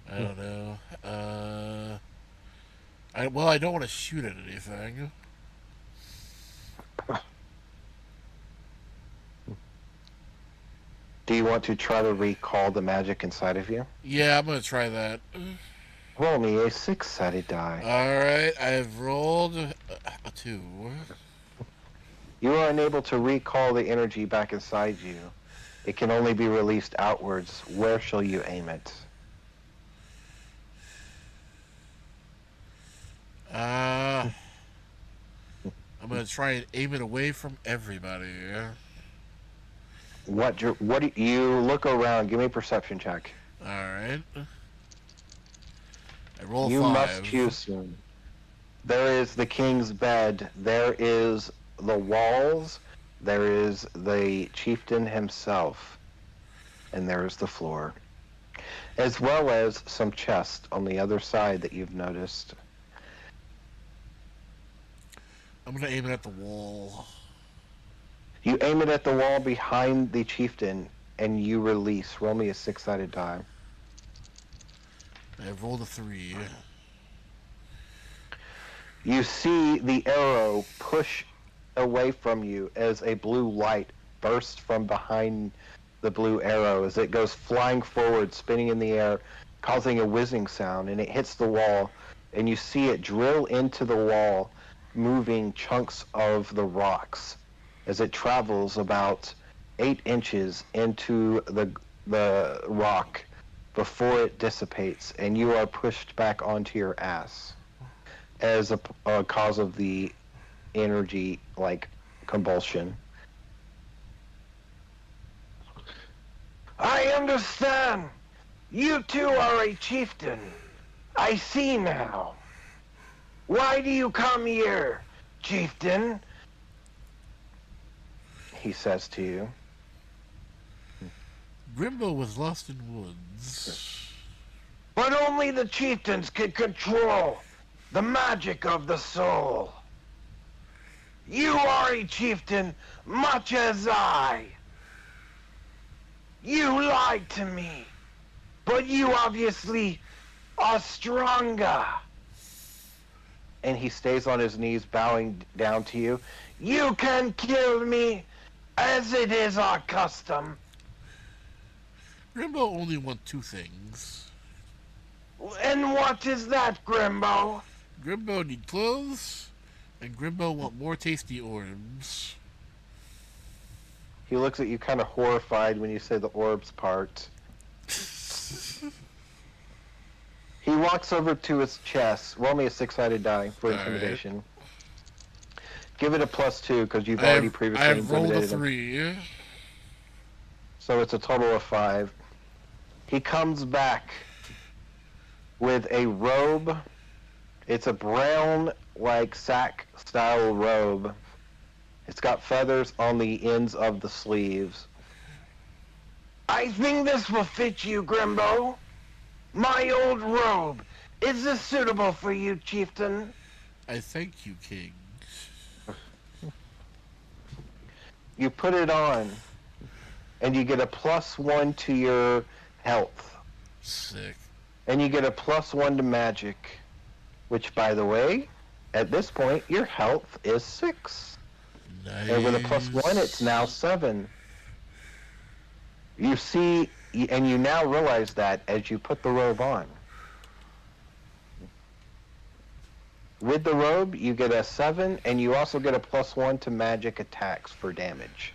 don't know. I don't want to shoot at anything. Do you want to try to recall the magic inside of you? Yeah, I'm gonna try that. Roll me a 6-sided die. Alright, I've rolled a 2. You are unable to recall the energy back inside you. It can only be released outwards. Where shall you aim it? I'm gonna try and aim it away from everybody. You look around? Give me a perception check. Alright. I roll a You 5. must choose soon. There is the king's bed. There is the walls. There is the chieftain himself. And there is the floor. As well as some chests on the other side that you've noticed. I'm gonna aim it at the wall. You aim it at the wall behind the chieftain, and you release. Roll me a 6-sided die. I've rolled a 3. You see the arrow push away from you as a blue light bursts from behind the blue arrow as it goes flying forward, spinning in the air, causing a whizzing sound, and it hits the wall, and you see it drill into the wall, moving chunks of the rocks as it travels about 8 inches into the rock before it dissipates, and you are pushed back onto your ass as a cause of the energy, like, convulsion. I understand. You too are a chieftain. I see now. Why do you come here, chieftain? He says to you. Grimbo was lost in woods. But only the chieftains can control the magic of the soul. You are a chieftain, much as I. You lied to me, but you obviously are stronger. And he stays on his knees, bowing down to you. You can kill me, as it is our custom. Grimbo only wants 2 things. And what is that, Grimbo? Grimbo need clothes, and Grimbo want more tasty orbs. He looks at you kind of horrified when you say the orbs part. He walks over to his chest. Roll me a 6-sided die for intimidation. Right. Give it a +2 because you've already previously intimidated him. I've rolled a 3. So it's a total of 5. He comes back with a robe. It's a brown, like, sack-style robe. It's got feathers on the ends of the sleeves. I think this will fit you, Grimbo. My old robe. Is this suitable for you, chieftain? I thank you, King. You put it on, and you get a +1 to your health. Sick. And you get a +1 to magic. Which, by the way, at this point, your health is 6. Nice. And with a +1, it's now 7. You see, and you now realize that as you put the robe on. With the robe, you get a 7, and you also get a +1 to magic attacks for damage.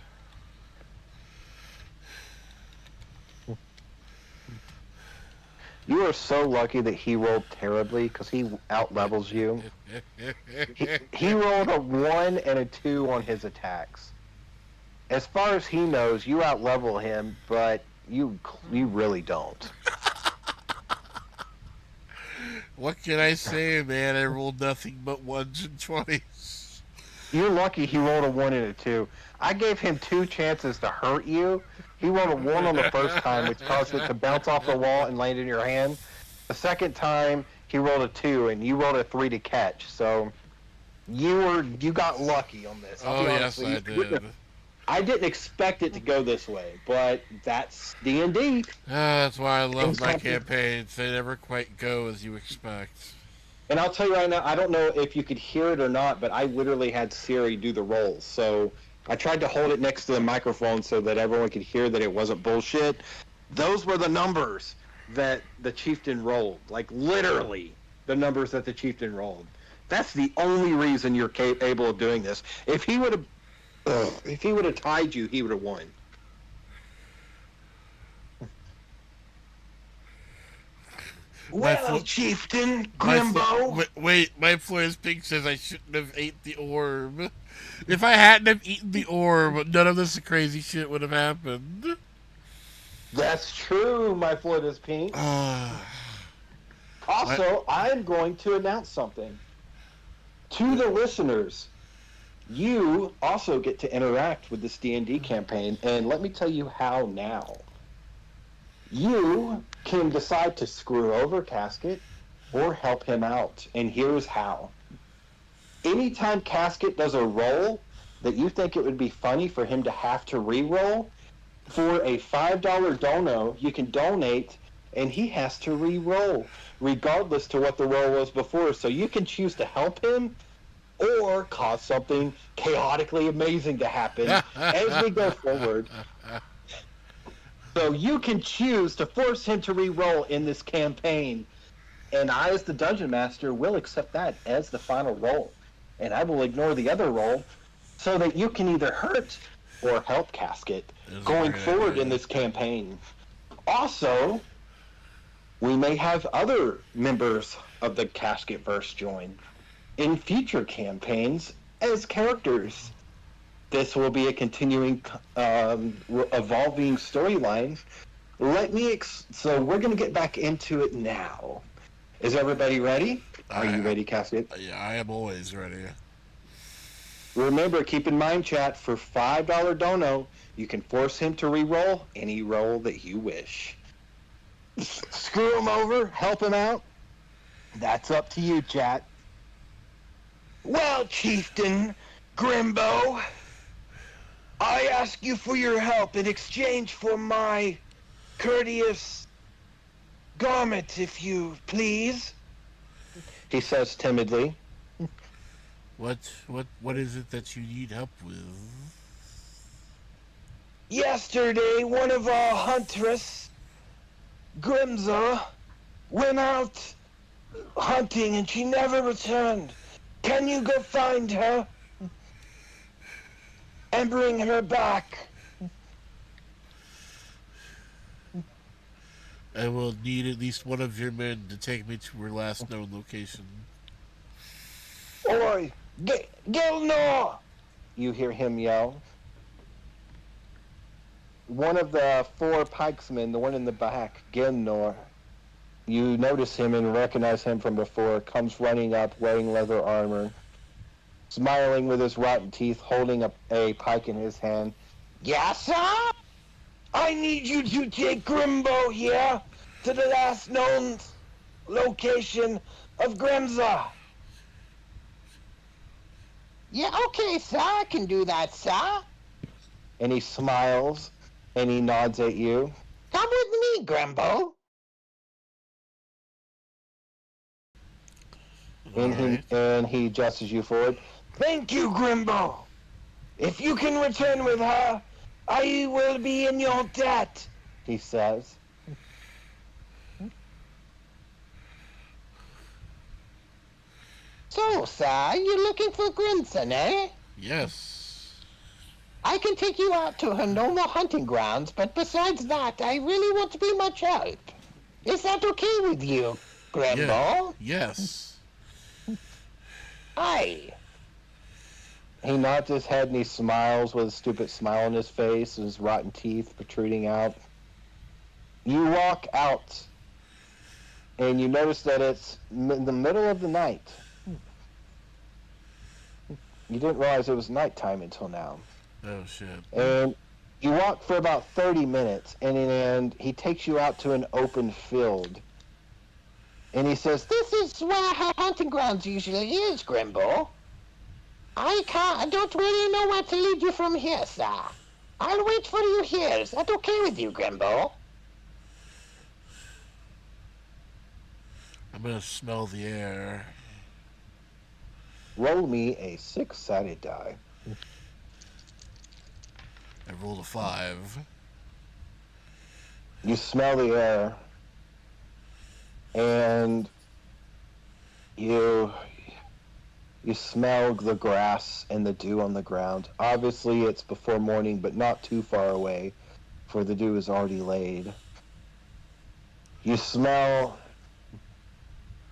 You are so lucky that he rolled terribly, because he outlevels you. He rolled a 1 and a 2 on his attacks. As far as he knows, you outlevel him, but you really don't. What can I say, man? I rolled nothing but 1s and 20s. You're lucky he rolled a 1 and a 2. I gave him 2 chances to hurt you. He rolled a 1 on the first time, which caused it to bounce off the wall and land in your hand. The second time, he rolled a 2, and you rolled a 3 to catch. So you got lucky on this. Oh, yes, I did. I didn't expect it to go this way, but that's D&D. That's why I love my campaigns. They never quite go as you expect. And I'll tell you right now, I don't know if you could hear it or not, but I literally had Siri do the rolls. So I tried to hold it next to the microphone so that everyone could hear that it wasn't bullshit. Those were the numbers that the chieftain rolled. Like, literally, the numbers that the chieftain rolled. That's the only reason you're able of doing this. If he would have tied you, he would have won. Well, chieftain, Grimbo. Wait, my Flores Pink says I shouldn't have ate the orb. If I hadn't have eaten the orb, none of this crazy shit would have happened. That's true, my foot is pink. Also, I'm going to announce something. To the listeners, you also get to interact with this D&D campaign, and let me tell you how now. You can decide to screw over Casket or help him out, and here's how. Anytime Casket does a roll that you think it would be funny for him to have to re-roll, for a $5 dono, you can donate, and he has to re-roll, regardless to what the roll was before. So you can choose to help him or cause something chaotically amazing to happen as we go forward. So you can choose to force him to re-roll in this campaign, and I, as the Dungeon Master, will accept that as the final roll. And I will ignore the other roll so that you can either hurt or help Casket going forward in this campaign. Also, we may have other members of the Casket verse join in future campaigns as characters. This will be a continuing, evolving storyline. So we're going to get back into it now. Is everybody ready? Are you ready, Casket? Yeah, I am always ready. Remember, keep in mind, chat, for $5 dono, you can force him to re-roll any roll that you wish. Screw him over, help him out. That's up to you, chat. Well, chieftain, Grimbo, I ask you for your help in exchange for my courteous garment, if you please. He says timidly. What is it that you need help with? Yesterday, one of our huntresses, Grimza, went out hunting and she never returned. Can you go find her and bring her back? I will need at least one of your men to take me to her last known location. Oi, Gilnor! You hear him yell. One of the 4 pikesmen, the one in the back, Gilnor, You notice him and recognize him from before. Comes running up, wearing leather armor, smiling with his rotten teeth, holding a pike in his hand. Yes, sir? I need you to take Grimbo here to the last known location of Grimza. Yeah, okay, sir. I can do that, sir. And he smiles and he nods at you. Come with me, Grimbo. And he gestures you forward. Thank you, Grimbo. If you can return with her, I will be in your debt, he says. So, sir, you're looking for Grimson, eh? Yes. I can take you out to her normal hunting grounds, but besides that, I really won't be much help. Is that okay with you, Grimbo? Yes. Aye. He nods his head and he smiles with a stupid smile on his face and his rotten teeth protruding out. You walk out and you notice that it's in the middle of the night. You didn't realize it was nighttime until now. Oh, shit. And you walk for about 30 minutes, and he takes you out to an open field. And he says, This is where her hunting grounds usually is, Grimbo. I don't really know where to lead you from here, sir. I'll wait for you here. Is that okay with you, Grimbo? I'm gonna smell the air. roll me a 6-sided die. I rolled a 5. You smell the air, and you smell the grass and the dew on the ground. Obviously, it's before morning, but not too far away, for the dew is already laid. You smell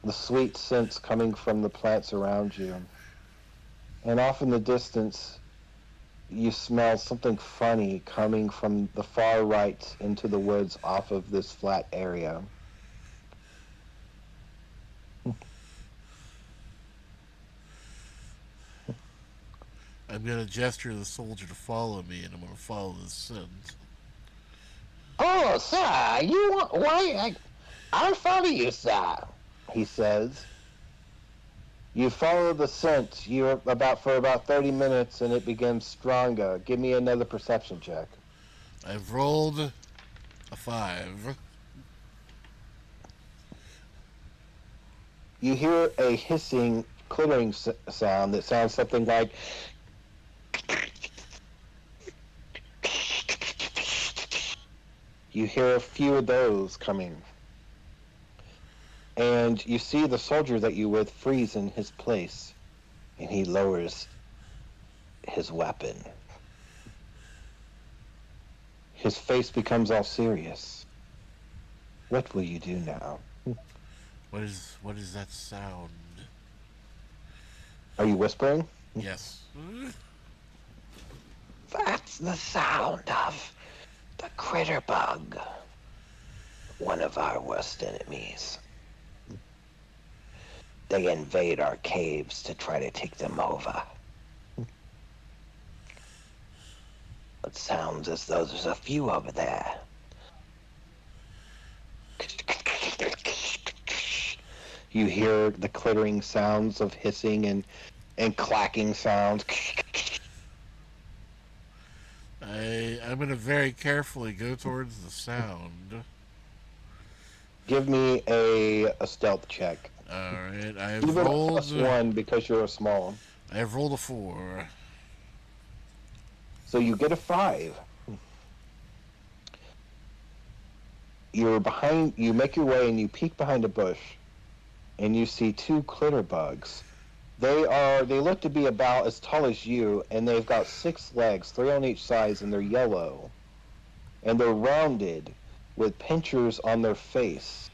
the sweet scents coming from the plants around you. And off in the distance, you smell something funny coming from the far right into the woods off of this flat area. I'm gonna gesture the soldier to follow me, and I'm gonna follow the scent. Oh, sir, you want... Why, I'll follow you, sir, He says. You follow the scent. You're for about 30 minutes, and it becomes stronger. Give me another perception check. I've rolled a 5. You hear a hissing, clittering sound that sounds something like. You hear a few of those coming. And you see the soldier that you with freeze in his place. And he lowers his weapon. His face becomes all serious. What will you do now? What is that sound? Are you whispering? Yes. That's the sound of the critter bug, one of our worst enemies. They invade our caves to try to take them over. It sounds as though there's a few over there. You hear the clittering sounds of hissing and clacking sounds. I'm gonna very carefully go towards the sound. Give me a stealth check. Alright, I have Even rolled... +1 because you're small. I have rolled a 4. So you get a 5. You make your way and you peek behind a bush, and you see 2 clitter bugs. They look to be about as tall as you, and they've got 6 legs, 3 on each side, and they're yellow. And they're rounded with pincers on their face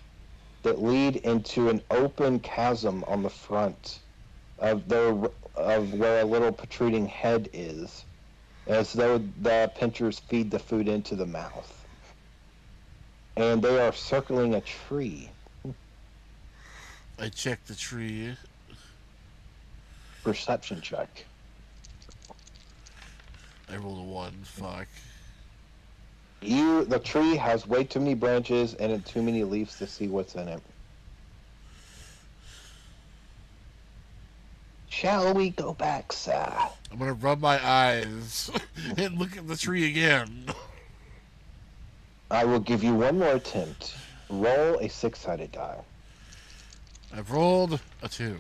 that lead into an open chasm on the front of where a little protruding head is, as though the pincers feed the food into the mouth. And they are circling a tree. I check the tree. Perception check. I rolled a 1. Fuck. The tree has way too many branches and too many leaves to see what's in it. Shall we go back, sir? I'm gonna rub my eyes and look at the tree again. I will give you one more attempt. Roll a 6-sided die. I've rolled a 2.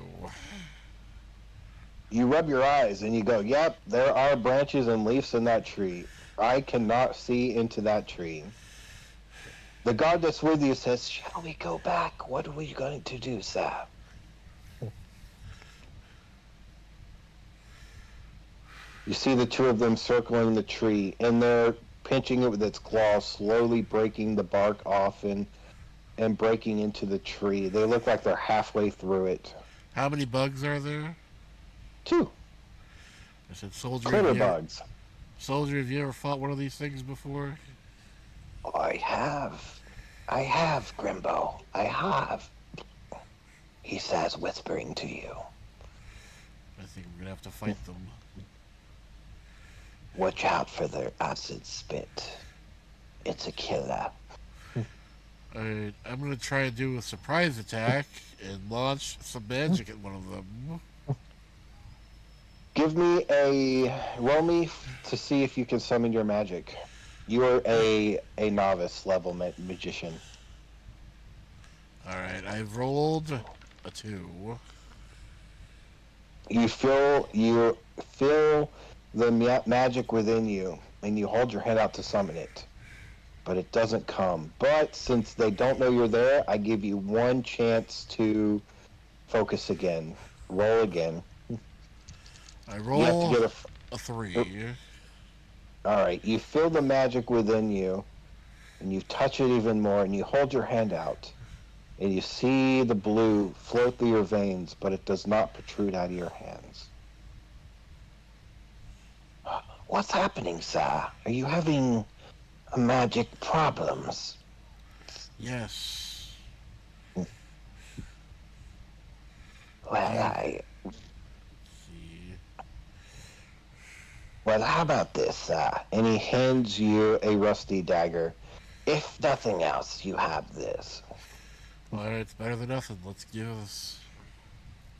You rub your eyes and you go, yep, there are branches and leaves in that tree. I cannot see into that tree. The guard that's with you says, Shall we go back? What are we going to do, sir? you see the two of them circling the tree, and they're pinching it with its claws, slowly breaking the bark off and breaking into the tree. They look like they're halfway through it. How many bugs are there? 2 I said, soldier. critter bugs. Soldier, have you ever fought one of these things before? I have, Grimbo. I have. He says, whispering to you. I think we're gonna have to fight them. Watch out for their acid spit. It's a killer. Alright, I'm gonna try and do a surprise attack and launch some magic at one of them. Roll me to see if you can summon your magic. You are a novice level magician. Alright, I've rolled a 2. You feel the magic within you, and you hold your hand out to summon it, but it doesn't come. But since they don't know you're there, I give you one chance to focus again. Roll again. I You roll have to get a 3. All right, you feel the magic within you, and you touch it even more, and you hold your hand out, and you see the blue flow through your veins, but it does not protrude out of your hands. What's happening, sir? Are you having magic problems? Yes. Well, See. Well, how about this, sir? And he hands you a rusty dagger. If nothing else, you have this. Alright, it's better than nothing. Let's do this.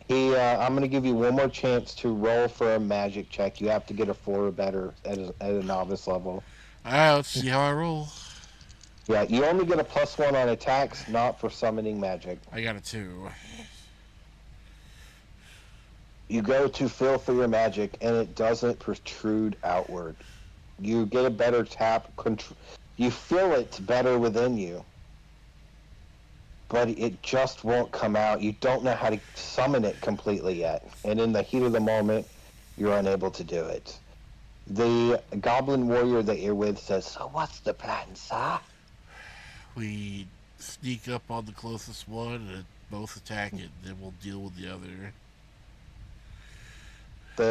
I'm going to give you one more chance to roll for a magic check. You have to get a 4 or better at a novice level. Alright, let's see how I roll. Yeah, you only get a +1 on attacks, not for summoning magic. I got a 2. You go to feel for your magic, and it doesn't protrude outward. You get a better tap. You feel it better within you, but it just won't come out. You don't know how to summon it completely yet, and in the heat of the moment, you're unable to do it. The goblin warrior that you're with says, So what's the plan, sir? We sneak up on the closest one and both attack it, then we'll deal with the other.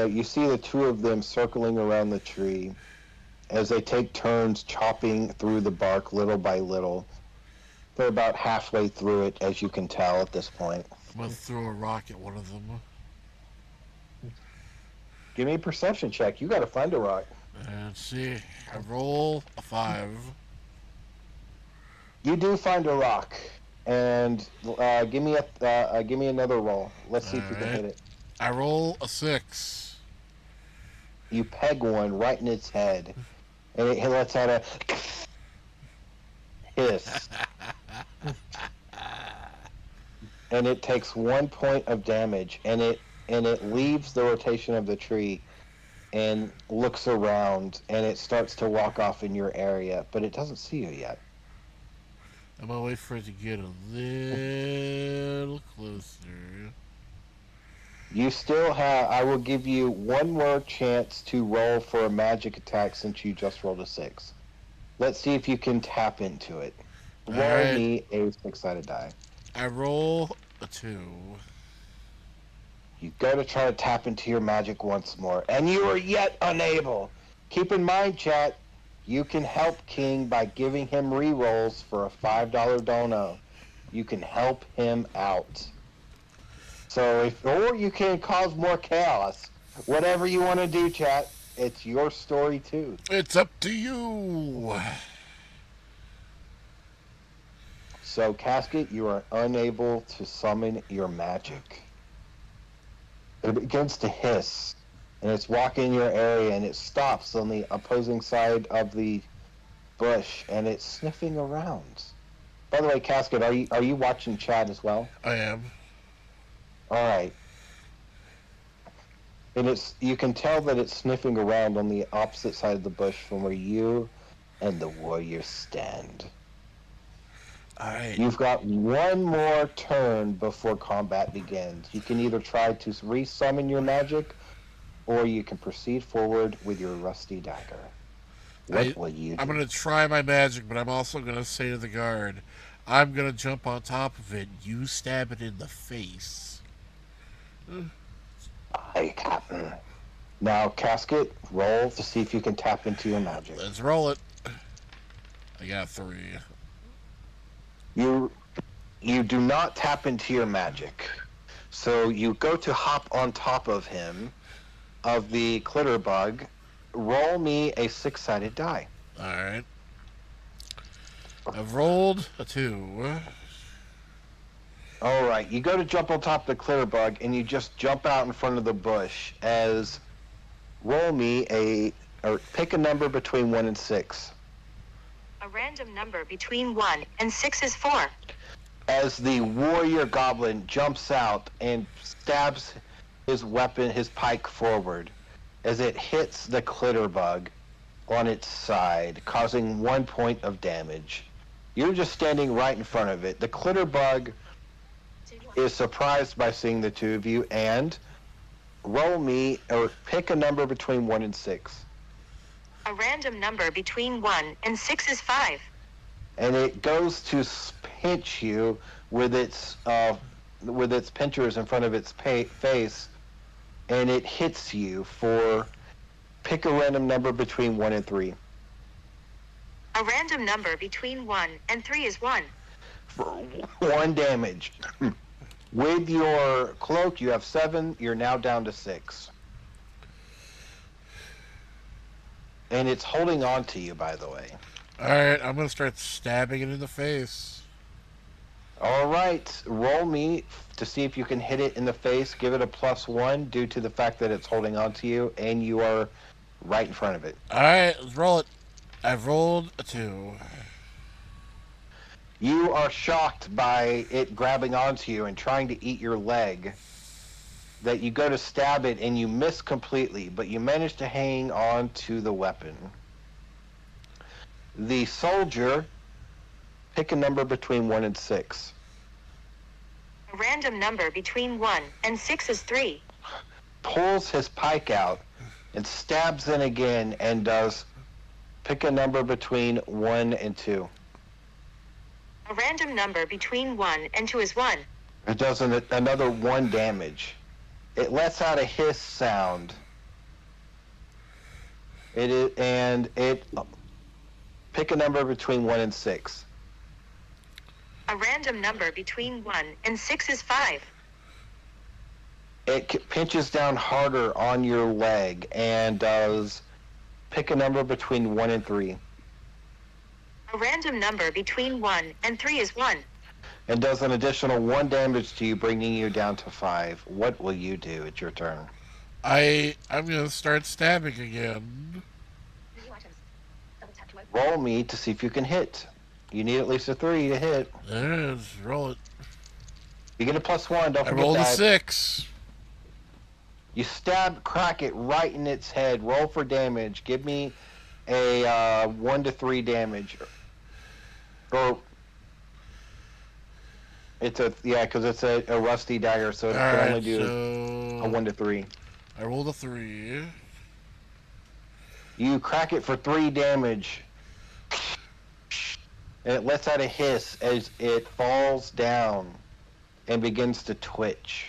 You see the two of them circling around the tree as they take turns chopping through the bark little by little. They're about halfway through it, as you can tell at this point. I'm gonna throw a rock at one of them. Give me a perception check. You got to find a rock. Let's see. I roll a 5. You do find a rock, and give me another roll. Let's see if you can Alright. hit it. I roll a 6. You peg one right in its head, and it lets out a hiss. And it takes 1 point of damage, and it leaves the rotation of the tree and looks around, and it starts to walk off in your area, but it doesn't see you yet. I'm gonna wait for it to get a little closer. You still have. I will give you one more chance to roll for a magic attack since you just rolled a 6. Let's see if you can tap into it. Roll Alright. me a 6-sided die. I roll a 2. You go to try to tap into your magic once more, and you are yet unable. Keep in mind, chat, you can help King by giving him re-rolls for a $5 dono. You can help him out. Or you can cause more chaos. Whatever you want to do, chat. It's your story too. It's up to you. So, Casket, you are unable to summon your magic. It begins to hiss, and it's walking in your area, and it stops on the opposing side of the bush, and it's sniffing around. By the way, Casket, are you watching chat as well? I am. All right. And you can tell that it's sniffing around on the opposite side of the bush from where you and the warrior stand. All right. You've got one more turn before combat begins. You can either try to resummon your magic, or you can proceed forward with your rusty dagger. What will you do? I'm going to try my magic, but I'm also going to say to the guard, I'm going to jump on top of it. You stab it in the face. Aye, Captain. Now, Casket, roll to see if you can tap into your magic. Let's roll it. I got 3. You do not tap into your magic. So you go to hop on top of him, of the Clitterbug. Roll me a 6-sided die. Alright. I've rolled a 2. Alright, you go to jump on top of the Clitterbug, and you just jump out in front of the bush as roll me pick a number between 1 and 6. A random number between 1 and 6 is 4. As the warrior goblin jumps out and stabs his weapon, his pike forward, as it hits the Clitterbug on its side, causing 1 point of damage. You're just standing right in front of it. The Clitterbug is surprised by seeing the two of you, and pick a number between 1 and 6. A random number between 1 and 6 is 5. And it goes to pinch you with its pinchers in front of its face, and it hits you for pick a random number between 1 and 3. A random number between 1 and 3 is 1. For 1 damage. With your cloak, you have 7. You're now down to 6. And it's holding on to you, by the way. Alright, I'm going to start stabbing it in the face. Alright, roll me to see if you can hit it in the face. Give it a +1 due to the fact that it's holding on to you, and you are right in front of it. Alright, let's roll it. I've rolled a 2. You are shocked by it grabbing onto you and trying to eat your leg. That you go to stab it and you miss completely, but you manage to hang on to the weapon. The soldier, pick a number between 1 and 6. A random number between 1 and 6 is 3. Pulls his pike out and stabs in again and does pick a number between 1 and 2. A random number between 1 and 2 is 1. It does another 1 damage. It lets out a hiss sound. Pick a number between 1 and 6. A random number between 1 and 6 is 5. It pinches down harder on your leg and does pick a number between 1 and 3. A random number between 1 and 3 is 1. And does an additional 1 damage to you, bringing you down to 5. What will you do? It's your turn. I'm going to start stabbing again. Roll me to see if you can hit. You need at least a 3 to hit. There it is. Roll it. You get a +1. Don't I forget rolled a that. 6. You crack it right in its head. Roll for damage. Give me a 1 to 3 damage. Or because it's a rusty dagger, so it can only do a 1 to 3. I rolled a 3. You crack it for 3 damage, and it lets out a hiss as it falls down and begins to twitch.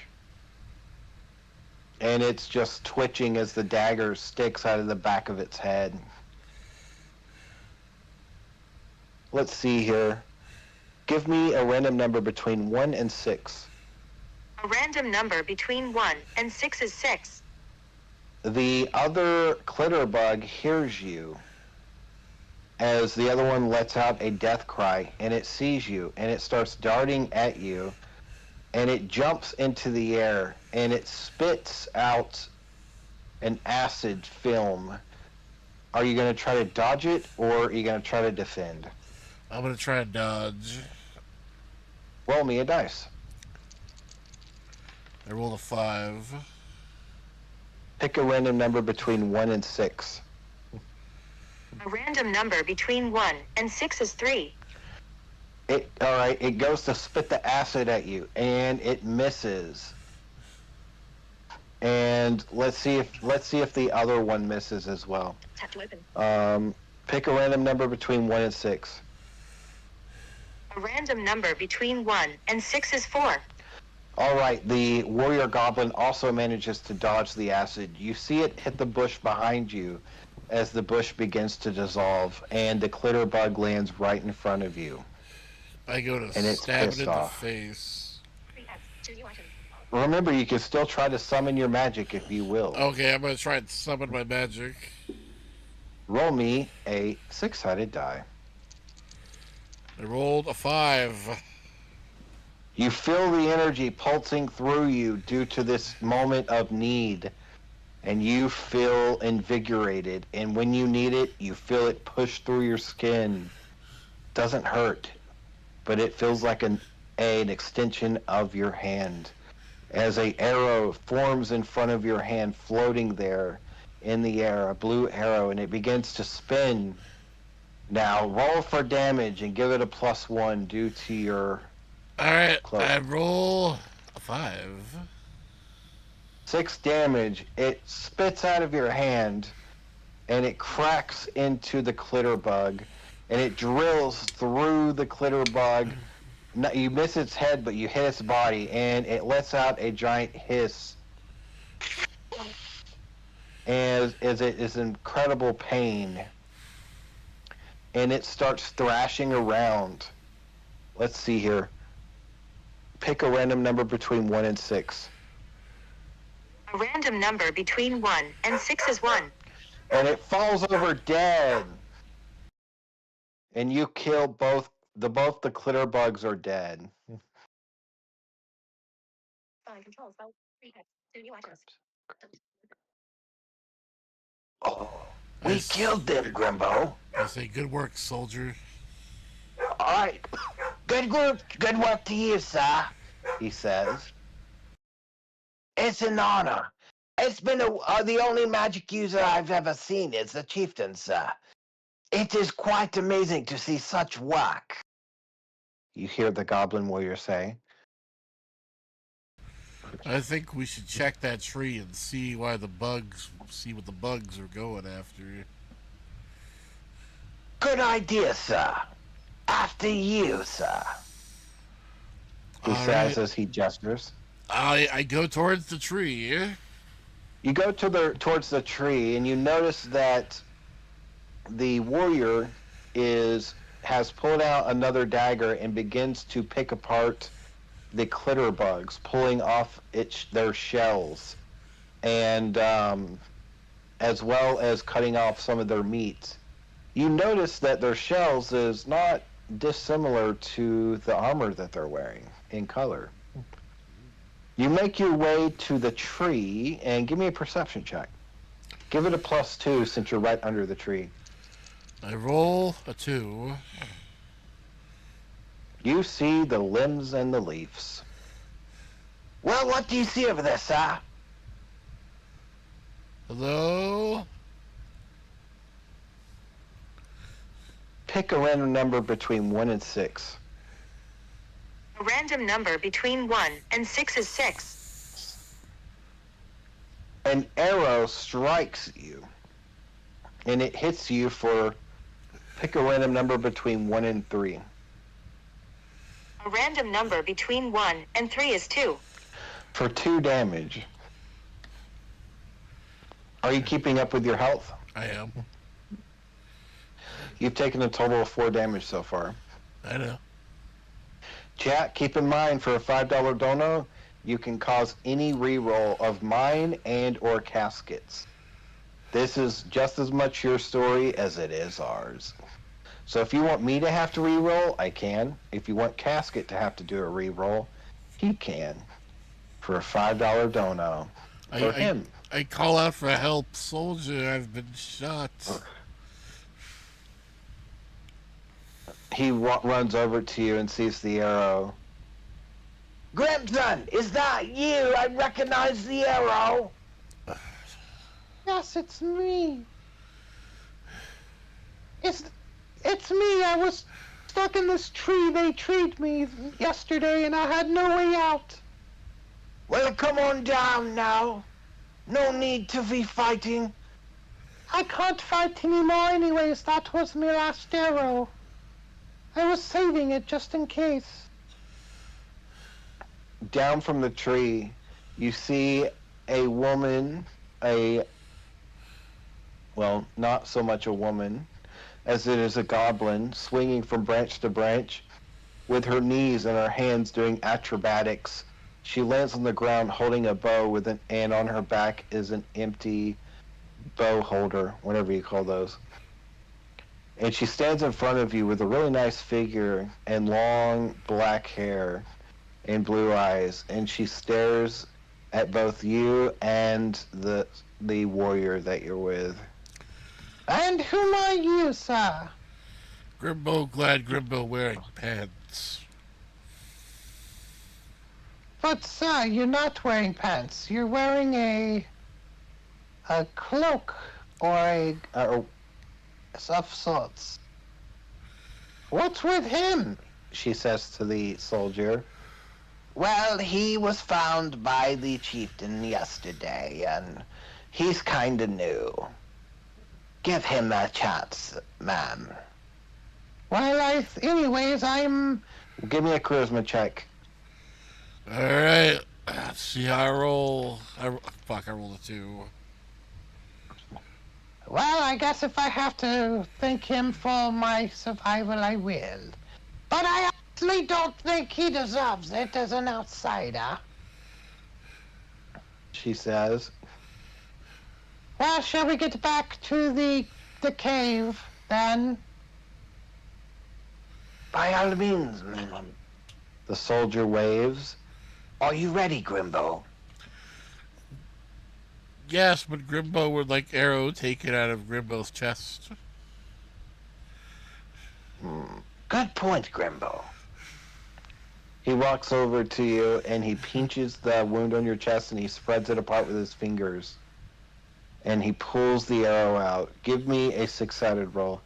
And it's just twitching as the dagger sticks out of the back of its head. Let's see here. Give me a random number between 1 and 6. A random number between 1 and 6 is 6. The other clitter bug hears you as the other one lets out a death cry, and it sees you, and it starts darting at you, and it jumps into the air, and it spits out an acid film. Are you going to try to dodge it, or are you going to try to defend? I'm gonna try and dodge. Roll me a dice. I rolled a 5. Pick a random number between 1 and 6. A random number between 1 and 6 is 3. Alright, it goes to spit the acid at you, and it misses. And let's see if the other one misses as well. Tap to open. Pick a random number between 1 and 6. A random number between 1 and 6 is 4. Alright, the warrior goblin also manages to dodge the acid. You see it hit the bush behind you as the bush begins to dissolve, and the clitter bug lands right in front of you. I go to And it's stab it pissed in off. the face. 3 X. 2 new items. Remember, you can still try to summon your magic if you will. Okay, I'm gonna try and summon my magic. Roll me a 6-sided die. I rolled a 5. You feel the energy pulsing through you due to this moment of need, and you feel invigorated. And when you need it, you feel it push through your skin. Doesn't hurt, but it feels like an extension of your hand. As a arrow forms in front of your hand, floating there in the air, a blue arrow, and it begins to spin. Now roll for damage and give it a +1 due to your Alright, Close. I roll a 5. 6 damage. It spits out of your hand, and it cracks into the clitter bug, and it drills through the clitter bug. You miss its head, but you hit its body, and it lets out a giant hiss. As it is incredible pain, and it starts thrashing around. Let's see here. Pick a random number between 1 and 6. A random number between 1 and 6 is 1. And it falls over dead. And you kill both the clitter bugs are dead. Find control spell. 3 X. 2 new items. Oh, we Nice. killed them, Grimbo. I say, good work, soldier. All right. Good work to you, sir. He says. It's an honor. It's been the only magic user I've ever seen is the chieftain, sir. It is quite amazing to see such work. You hear the goblin warrior say. I think we should check that tree and see what the bugs are going after. Good idea, sir. After you, sir. He All says right. as he gestures. I go towards the tree. You go towards the tree, and you notice that the warrior has pulled out another dagger and begins to pick apart the clitter bugs, pulling off their shells, and as well as cutting off some of their meat. You notice that their shells is not dissimilar to the armor that they're wearing in color. You make your way to the tree and give me a perception check. Give it a +2 since you're right under the tree. I roll a 2. You see the limbs and the leaves. Well, what do you see over there, sir? Hello? Pick a random number between 1 and 6. A random number between 1 and 6 is 6. An arrow strikes you, and it hits you for pick a random number between 1 and 3. A random number between 1 and 3 is 2. For 2 damage. Are you keeping up with your health? I am. You've taken a total of 4 damage so far. I know. Chat, keep in mind for a $5 dono, you can cause any reroll of mine and or caskets. This is just as much your story as it is ours. So if you want me to have to reroll, I can. If you want Casket to have to do a reroll, he can. For a $5 dono. I, For I him. I call out for help, soldier. I've been shot. He runs over to you and sees the arrow. Grimson, is that you? I recognize the arrow. Yes, it's me. It's me. I was stuck in this tree. They treed me yesterday, and I had no way out. Well, come on down now. No need to be fighting. I can't fight anymore anyways. That was my last arrow. I was saving it just in case. Down from the tree, you see a woman, well, not so much a woman, as it is a goblin, swinging from branch to branch, with her knees and her hands doing acrobatics. She lands on the ground holding a bow and on her back is an empty bow holder, whatever you call those. And she stands in front of you with a really nice figure and long black hair and blue eyes, and she stares at both you and the warrior that you're with. And whom are you, sir? Grimbo, glad Grimbo wearing pants. But, sir, you're not wearing pants. You're wearing a cloak or of sorts. What's with him? She says to the soldier. Well, he was found by the chieftain yesterday, and he's kinda new. Give him a chance, ma'am. Well, anyways, I'm... Give me a charisma check. Alright. Let's see how I roll. I rolled a 2. Well, I guess if I have to thank him for my survival, I will. But I honestly don't think he deserves it as an outsider. She says. Well, shall we get back to the cave, then? By all means, ma'am. The soldier waves. Are you ready, Grimbo? Yes, but Grimbo would like arrow taken out of Grimbo's chest. Good point, Grimbo. He walks over to you and he pinches the wound on your chest and he spreads it apart with his fingers. And he pulls the arrow out. Give me a 6-sided roll.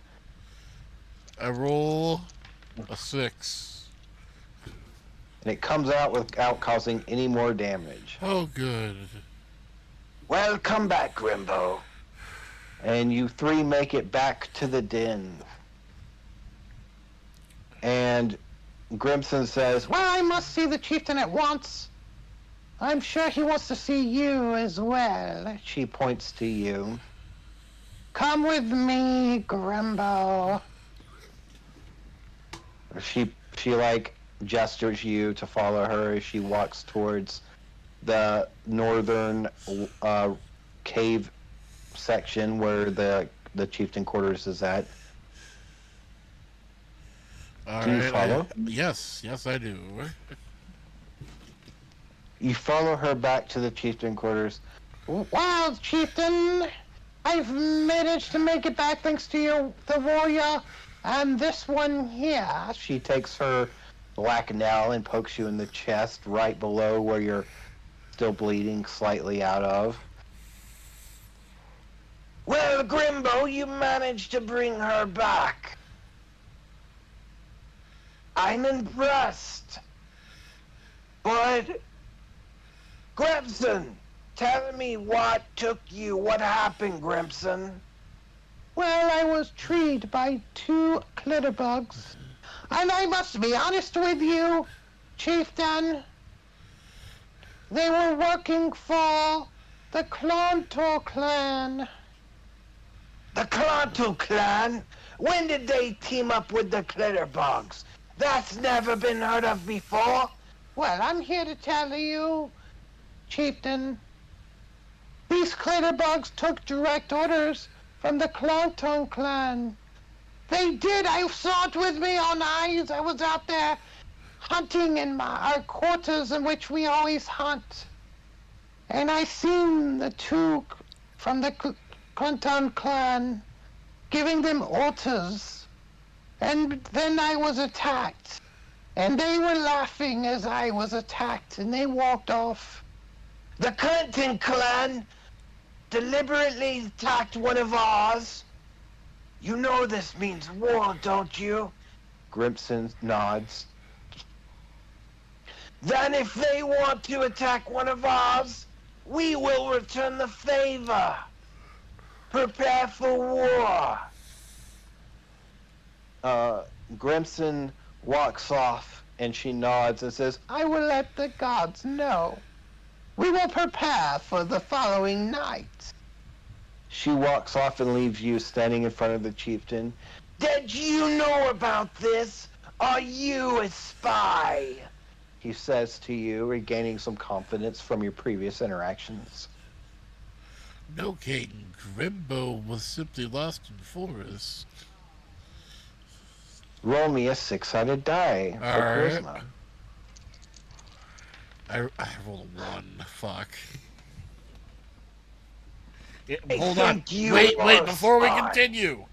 I roll a 6. And it comes out without causing any more damage. Oh, good. Well, come back, Grimbo. And you 3 make it back to the den. And Grimson says, Well, I must see the chieftain at once. I'm sure he wants to see you as well. she points to you. Come with me, Grimbo. She like gestures you to follow her as she walks towards the northern cave section where the chieftain quarters is at. All Do you right, follow? Yes, I do. You follow her back to the chieftain quarters. Well, chieftain, I've managed to make it back thanks to the warrior and this one here. She takes her black nail and pokes you in the chest right below where you're still bleeding slightly out of. Well, Grimbo, you managed to bring her back. I'm impressed. But, Grimson, tell me what happened, Grimson? Well, I was treed by 2 clitterbugs. And I must be honest with you, chieftain. They were working for the Clontor clan. The Clonto clan? When did they team up with the Clitterbugs? That's never been heard of before. Well, I'm here to tell you, Chieftain. These Clitterbugs took direct orders from the Clonton clan. They did. I saw it with my own eyes. I was out there hunting in our quarters in which we always hunt. And I seen the two from the Clonton clan giving them orders. And then I was attacked. And they were laughing as I was attacked, and they walked off. The Clinton clan deliberately attacked one of ours. You know this means war, don't you? Grimson nods. Then if they want to attack one of ours, we will return the favor. Prepare for war. Grimson walks off and she nods and says, I will let the gods know. We will prepare for the following night. She walks off and leaves you standing in front of the chieftain. Did you know about this? Are you a spy? He says to you, regaining some confidence from your previous interactions. No, Caden. Grimbo was simply lost in forest. Roll me a 6-sided die for Alright. charisma. I rolled a 1. Fuck. Yeah, I hold on. think you Wait, are a before we spy. continue.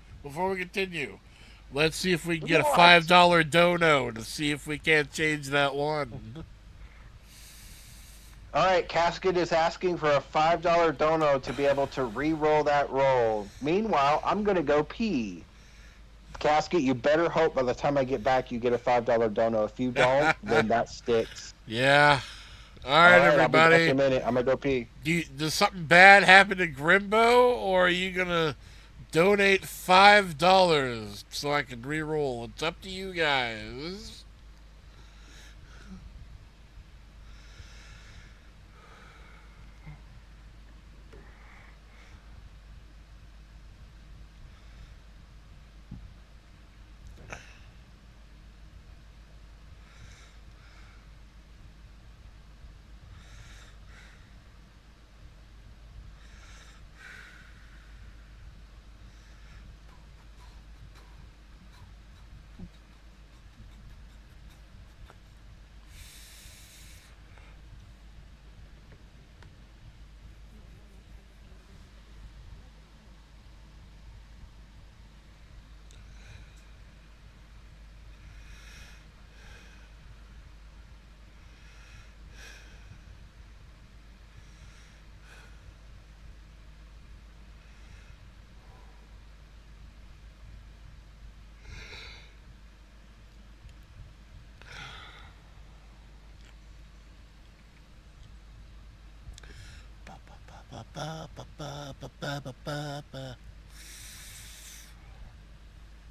Let's see if we can get a What? $5 dono to see if we can't change that one. All right, Casket is asking for a $5 dono to be able to re-roll that roll. Meanwhile, I'm going to go pee. Casket, you better hope by the time I get back you get a $5 dono. If you don't, then that sticks. Yeah. All right, I'll be back everybody. in a minute. I'm going to go pee. Does something bad happen to Grimbo, or are you going to donate $5 so I can re-roll? It's up to you guys.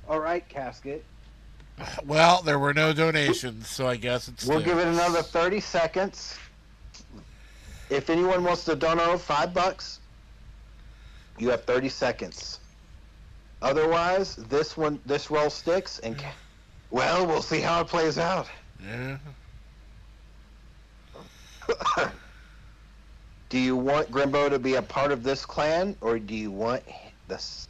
All right, Casket. Well, there were no donations, so I guess it's. We'll give it another 30 seconds. If anyone wants to dono $5, you have 30 seconds. Otherwise, this roll sticks, and well, we'll see how it plays out. Yeah. Do you want Grimbo to be a part of this clan, or do you want this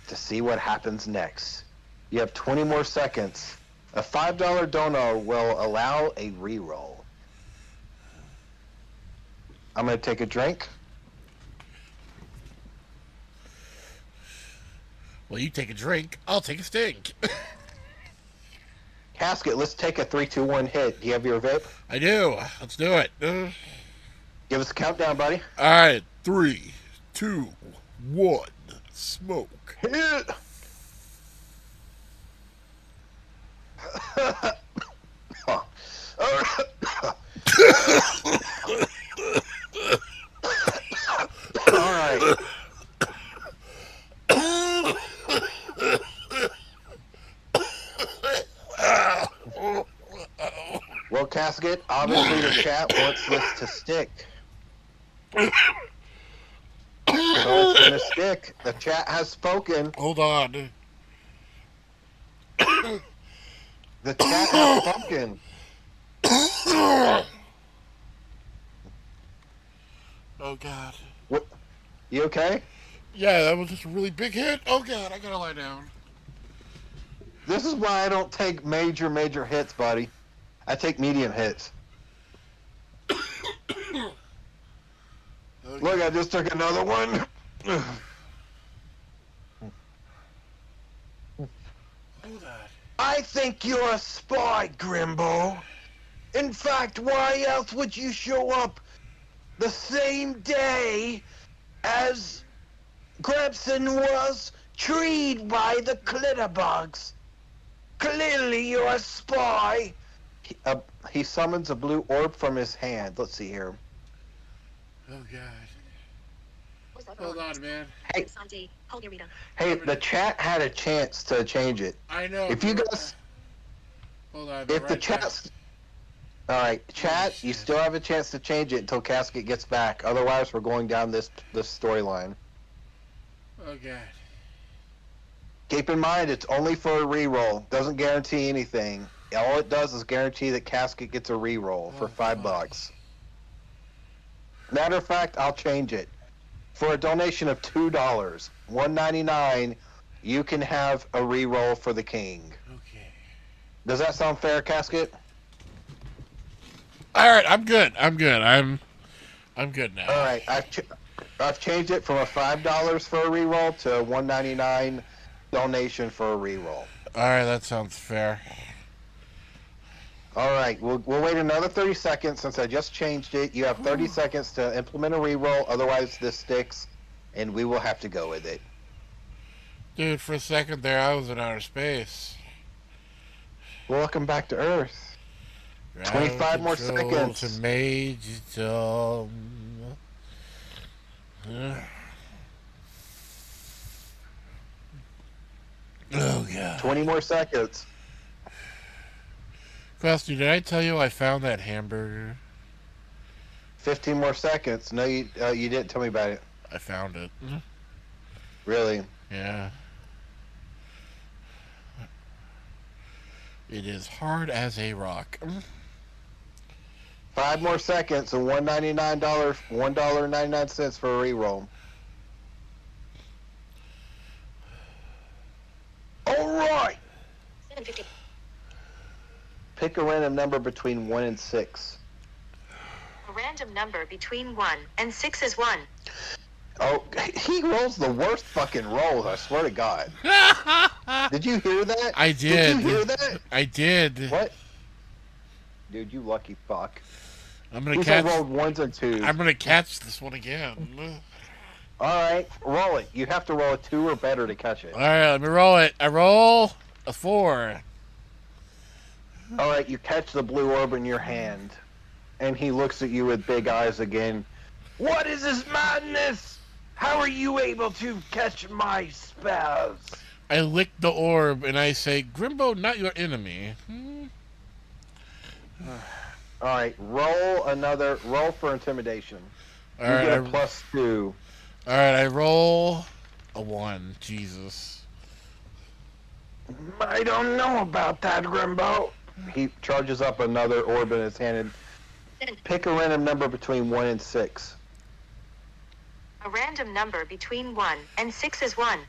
to see what happens next? You have 20 more seconds. A $5 dono will allow a reroll. I'm going to take a drink. Well, you take a drink. I'll take a stink. Casket, let's take a 3, 2, 1 hit. Do you have your vape? I do. Let's do it. Give us a countdown, buddy. All right. 3, 2, 1. Smoke. Hit. All right. Well, Casket, obviously the chat wants this to stick. So it's gonna stick. The chat has spoken. Hold on. The chat has spoken. Oh God. What? You okay? Yeah, that was just a really big hit. Oh God, I gotta lie down. This is why I don't take major hits, buddy. I take medium hits. Okay. Look, I just took another one. Hold on. I think you're a spy, Grimbo. In fact, why else would you show up the same day as Grebson was treed by the Clitterbugs? Clearly you're a spy. He summons a blue orb from his hand. Let's see here. Oh God. Hold on, man. Hey, the chat had a chance to change it. I know. If you guys, Hold on. if the chat, all right, chat, you shit. still have a chance to change it until Casket gets back. Otherwise, we're going down this storyline. Oh God. Keep in mind, it's only for a reroll. Doesn't guarantee anything. All it does is guarantee that Casket gets a reroll for $5. Matter of fact, I'll change it. For a donation of $2, $1.99, you can have a reroll for the king. Okay. Does that sound fair, Casket? All right, I'm good. I'm good now. All right, I've changed it from a $5 for a reroll to a $1.99 donation for a reroll. All right, that sounds fair. All right, we'll wait another 30 seconds since I just changed it. You have 30 seconds to implement a reroll, otherwise this sticks, and we will have to go with it. Dude, for a second there, I was in outer space. Welcome back to Earth. 25 more seconds. To Major Tom. Oh, God. 20 more seconds. Krusty, did I tell you I found that hamburger? 15 more seconds. No, you didn't tell me about it. I found it. Really? Yeah. It is hard as a rock. 5 more seconds and $1.99 for a reroll. All right. 750. Pick a random number between 1 and 6. A random number between 1 and 6 is 1. Oh, he rolls the worst fucking rolls, I swear to God. Did you hear that? I did. Did you hear that? I did. What? Dude, you lucky fuck. I'm gonna These catch. are rolled 1s and 2s. I'm gonna catch this one again. Alright, roll it. You have to roll a 2 or better to catch it. All right, let me roll it. I roll a 4. Alright, you catch the blue orb in your hand. And he looks at you with big eyes again. What is this madness? How are you able to catch my spells? I lick the orb and I say, Grimbo, not your enemy. Alright, roll for intimidation. All You right, get a +2. all right, I roll a 1. Jesus. I don't know about that, Grimbo. He charges up another orb in his hand and pick a random number between 1 and 6. A random number between 1 and 6 is 1.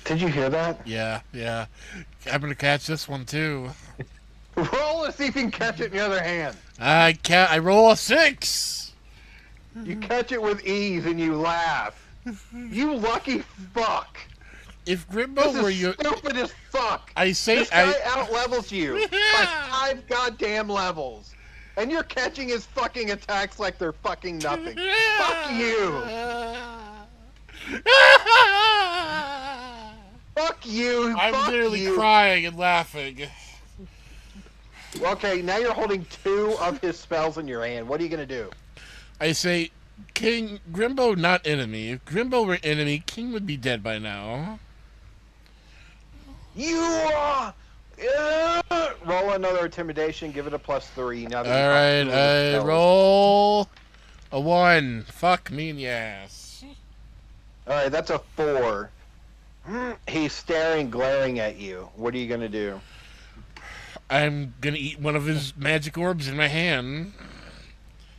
Did you hear that? Yeah. I'm gonna catch this one too. Roll to see if you can catch it in the other hand. I roll a 6. You catch it with ease and you laugh. You lucky fuck. If Grimbo were This your, is stupid as fuck. I say This guy outlevels you by 5 goddamn levels. And you're catching his fucking attacks like they're fucking nothing. Fuck you. Fuck you. I'm Fuck literally you. crying and laughing. Okay, now you're holding 2 of his spells in your hand. What are you gonna do? I say, King Grimbo, not enemy. If Grimbo were enemy, King would be dead by now. You are... Roll another intimidation. Give it a +3. Now All that right, I roll a 1. Fuck me in the ass. All right, that's a 4. He's staring, glaring at you. What are you gonna do? I'm gonna eat one of his magic orbs in my hand.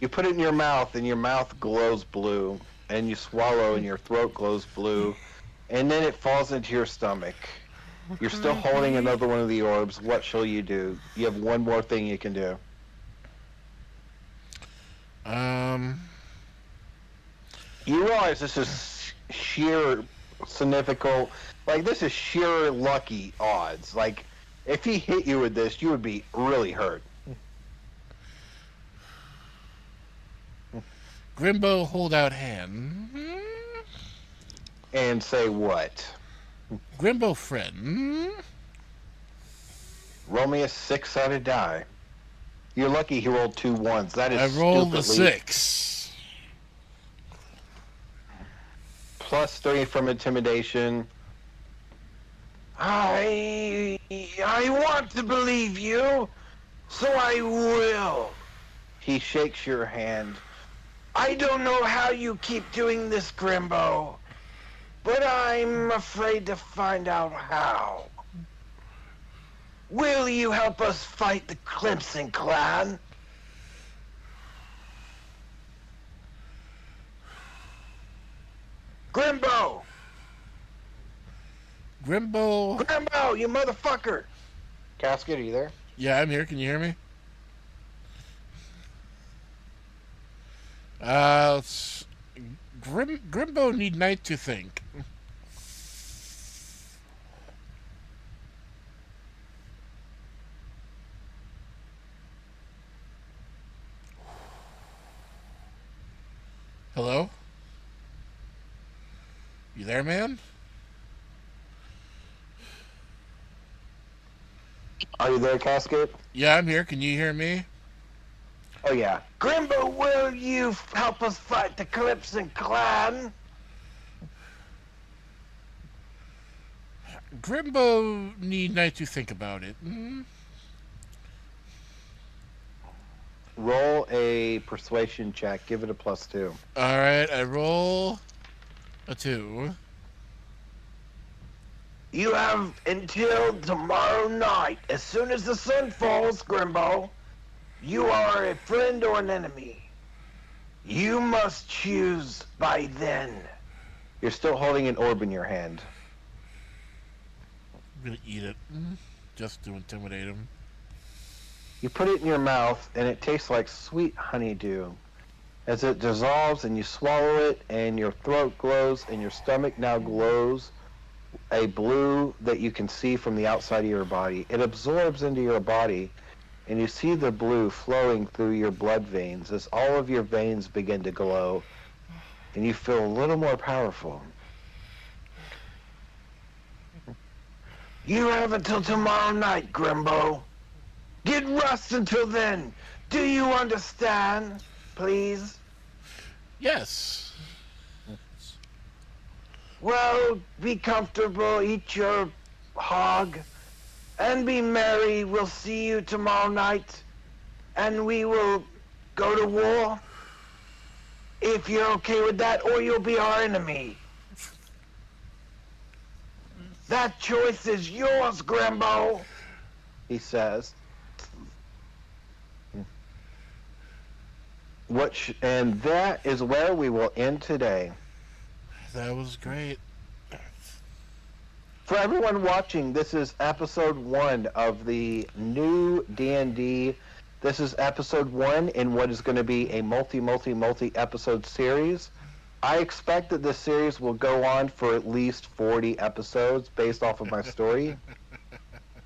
You put it in your mouth, and your mouth glows blue, and you swallow, and your throat glows blue, and then it falls into your stomach. You're still holding another one of the orbs. What shall you do? You have one more thing you can do. You realize this is sheer significant, like this is sheer lucky odds. Like, if he hit you with this, you would be really hurt. Grimbo, hold out hand. And say what? Grimbo, friend. Roll me a 6-sided die. You're lucky he rolled 2 ones. That is I rolled the stupidly- 6. Plus 3 from intimidation. I want to believe you, so I will. He shakes your hand. I don't know how you keep doing this, Grimbo, but I'm afraid to find out how. Will you help us fight the Clemson clan? Grimbo! Grimbo, you motherfucker! Casket, are you there? Yeah, I'm here. Can you hear me? Grimbo need night to think. Hello? You there, man? Are you there, Casket? Yeah, I'm here. Can you hear me? Oh, yeah. Grimbo, will you help us fight the Clemson clan? Grimbo need night to think about it. Roll a persuasion check. Give it a +2. Alright, I roll a 2. You have until tomorrow night. As soon as the sun falls, Grimbo, you are a friend or an enemy. You must choose by then. You're still holding an orb in your hand. I'm gonna eat it. Just to intimidate him. You put it in your mouth, and it tastes like sweet honeydew. As it dissolves and you swallow it, and your throat glows, and your stomach now glows a blue that you can see from the outside of your body. It absorbs into your body, and you see the blue flowing through your blood veins as all of your veins begin to glow, and you feel a little more powerful. You have until tomorrow night, Grimbo. Get rest until then. Do you understand, please? Yes. Well, be comfortable, eat your hog, and be merry. We'll see you tomorrow night, and we will go to war, if you're okay with that, or you'll be our enemy. That choice is yours, Grimbo, He says. And that is where we will end today. That was great. For everyone watching, this is episode 1 of the new DnD. This is episode 1 in what is going to be a multi episode series. I expect that this series will go on for at least 40 episodes based off of my story.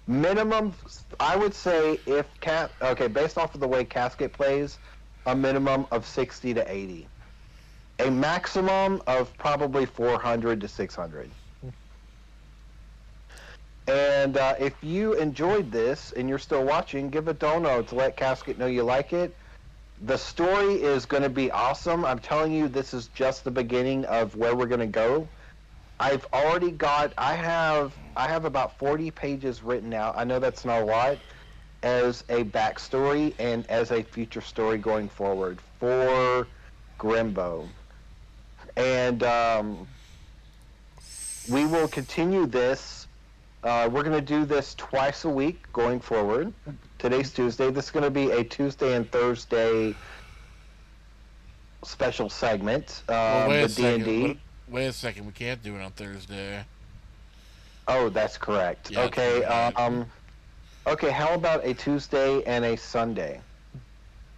Minimum, I would say, based off of the way Casket plays, a minimum of 60 to 80. A maximum of probably 400 to 600. And if you enjoyed this and you're still watching, give a dono to let Casket know you like it. The story is going to be awesome. I'm telling you, this is just the beginning of where we're going to go. I have about 40 pages written out. I know that's not a lot, as a backstory and as a future story going forward for Grimbo. And we will continue this We're going to do this twice a week going forward. Today's Tuesday. This is going to be a Tuesday and Thursday special segment. Well, wait a The second. D&D. Wait a second. We can't do it on Thursday. Oh, that's correct. Yeah, Okay. that's right. Okay. How about a Tuesday and a Sunday?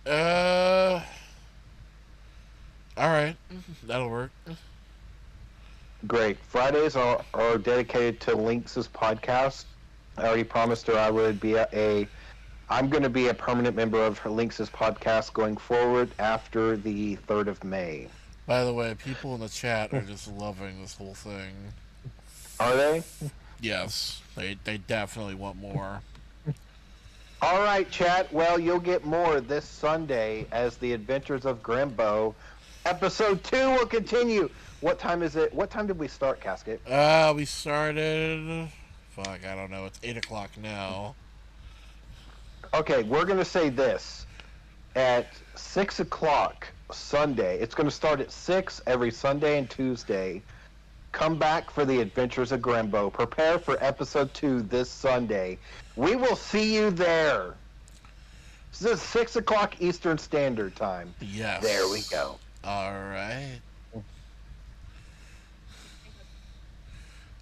Uh. All right. That'll work. Great. Fridays are dedicated to Lynx's podcast. I already promised her I would be I'm going to be a permanent member of her Lynx's podcast going forward after the 3rd of May. By the way, people in the chat are just loving this whole thing. Are they? Yes, they definitely want more. All right, chat. Well, you'll get more this Sunday as the Adventures of Grimbo. Episode 2 will continue. What time is it? What time did we start, Casket? We started. Fuck, I don't know. It's 8 o'clock now. Okay, we're going to say this. At 6 o'clock Sunday, it's going to start at 6 every Sunday and Tuesday. Come back for the Adventures of Grimbo. Prepare for episode 2 this Sunday. We will see you there. This is 6 o'clock Eastern Standard Time. Yes. There we go. All right.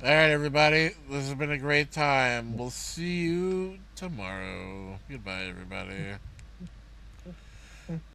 All right, everybody. This has been a great time. We'll see you tomorrow. Goodbye, everybody.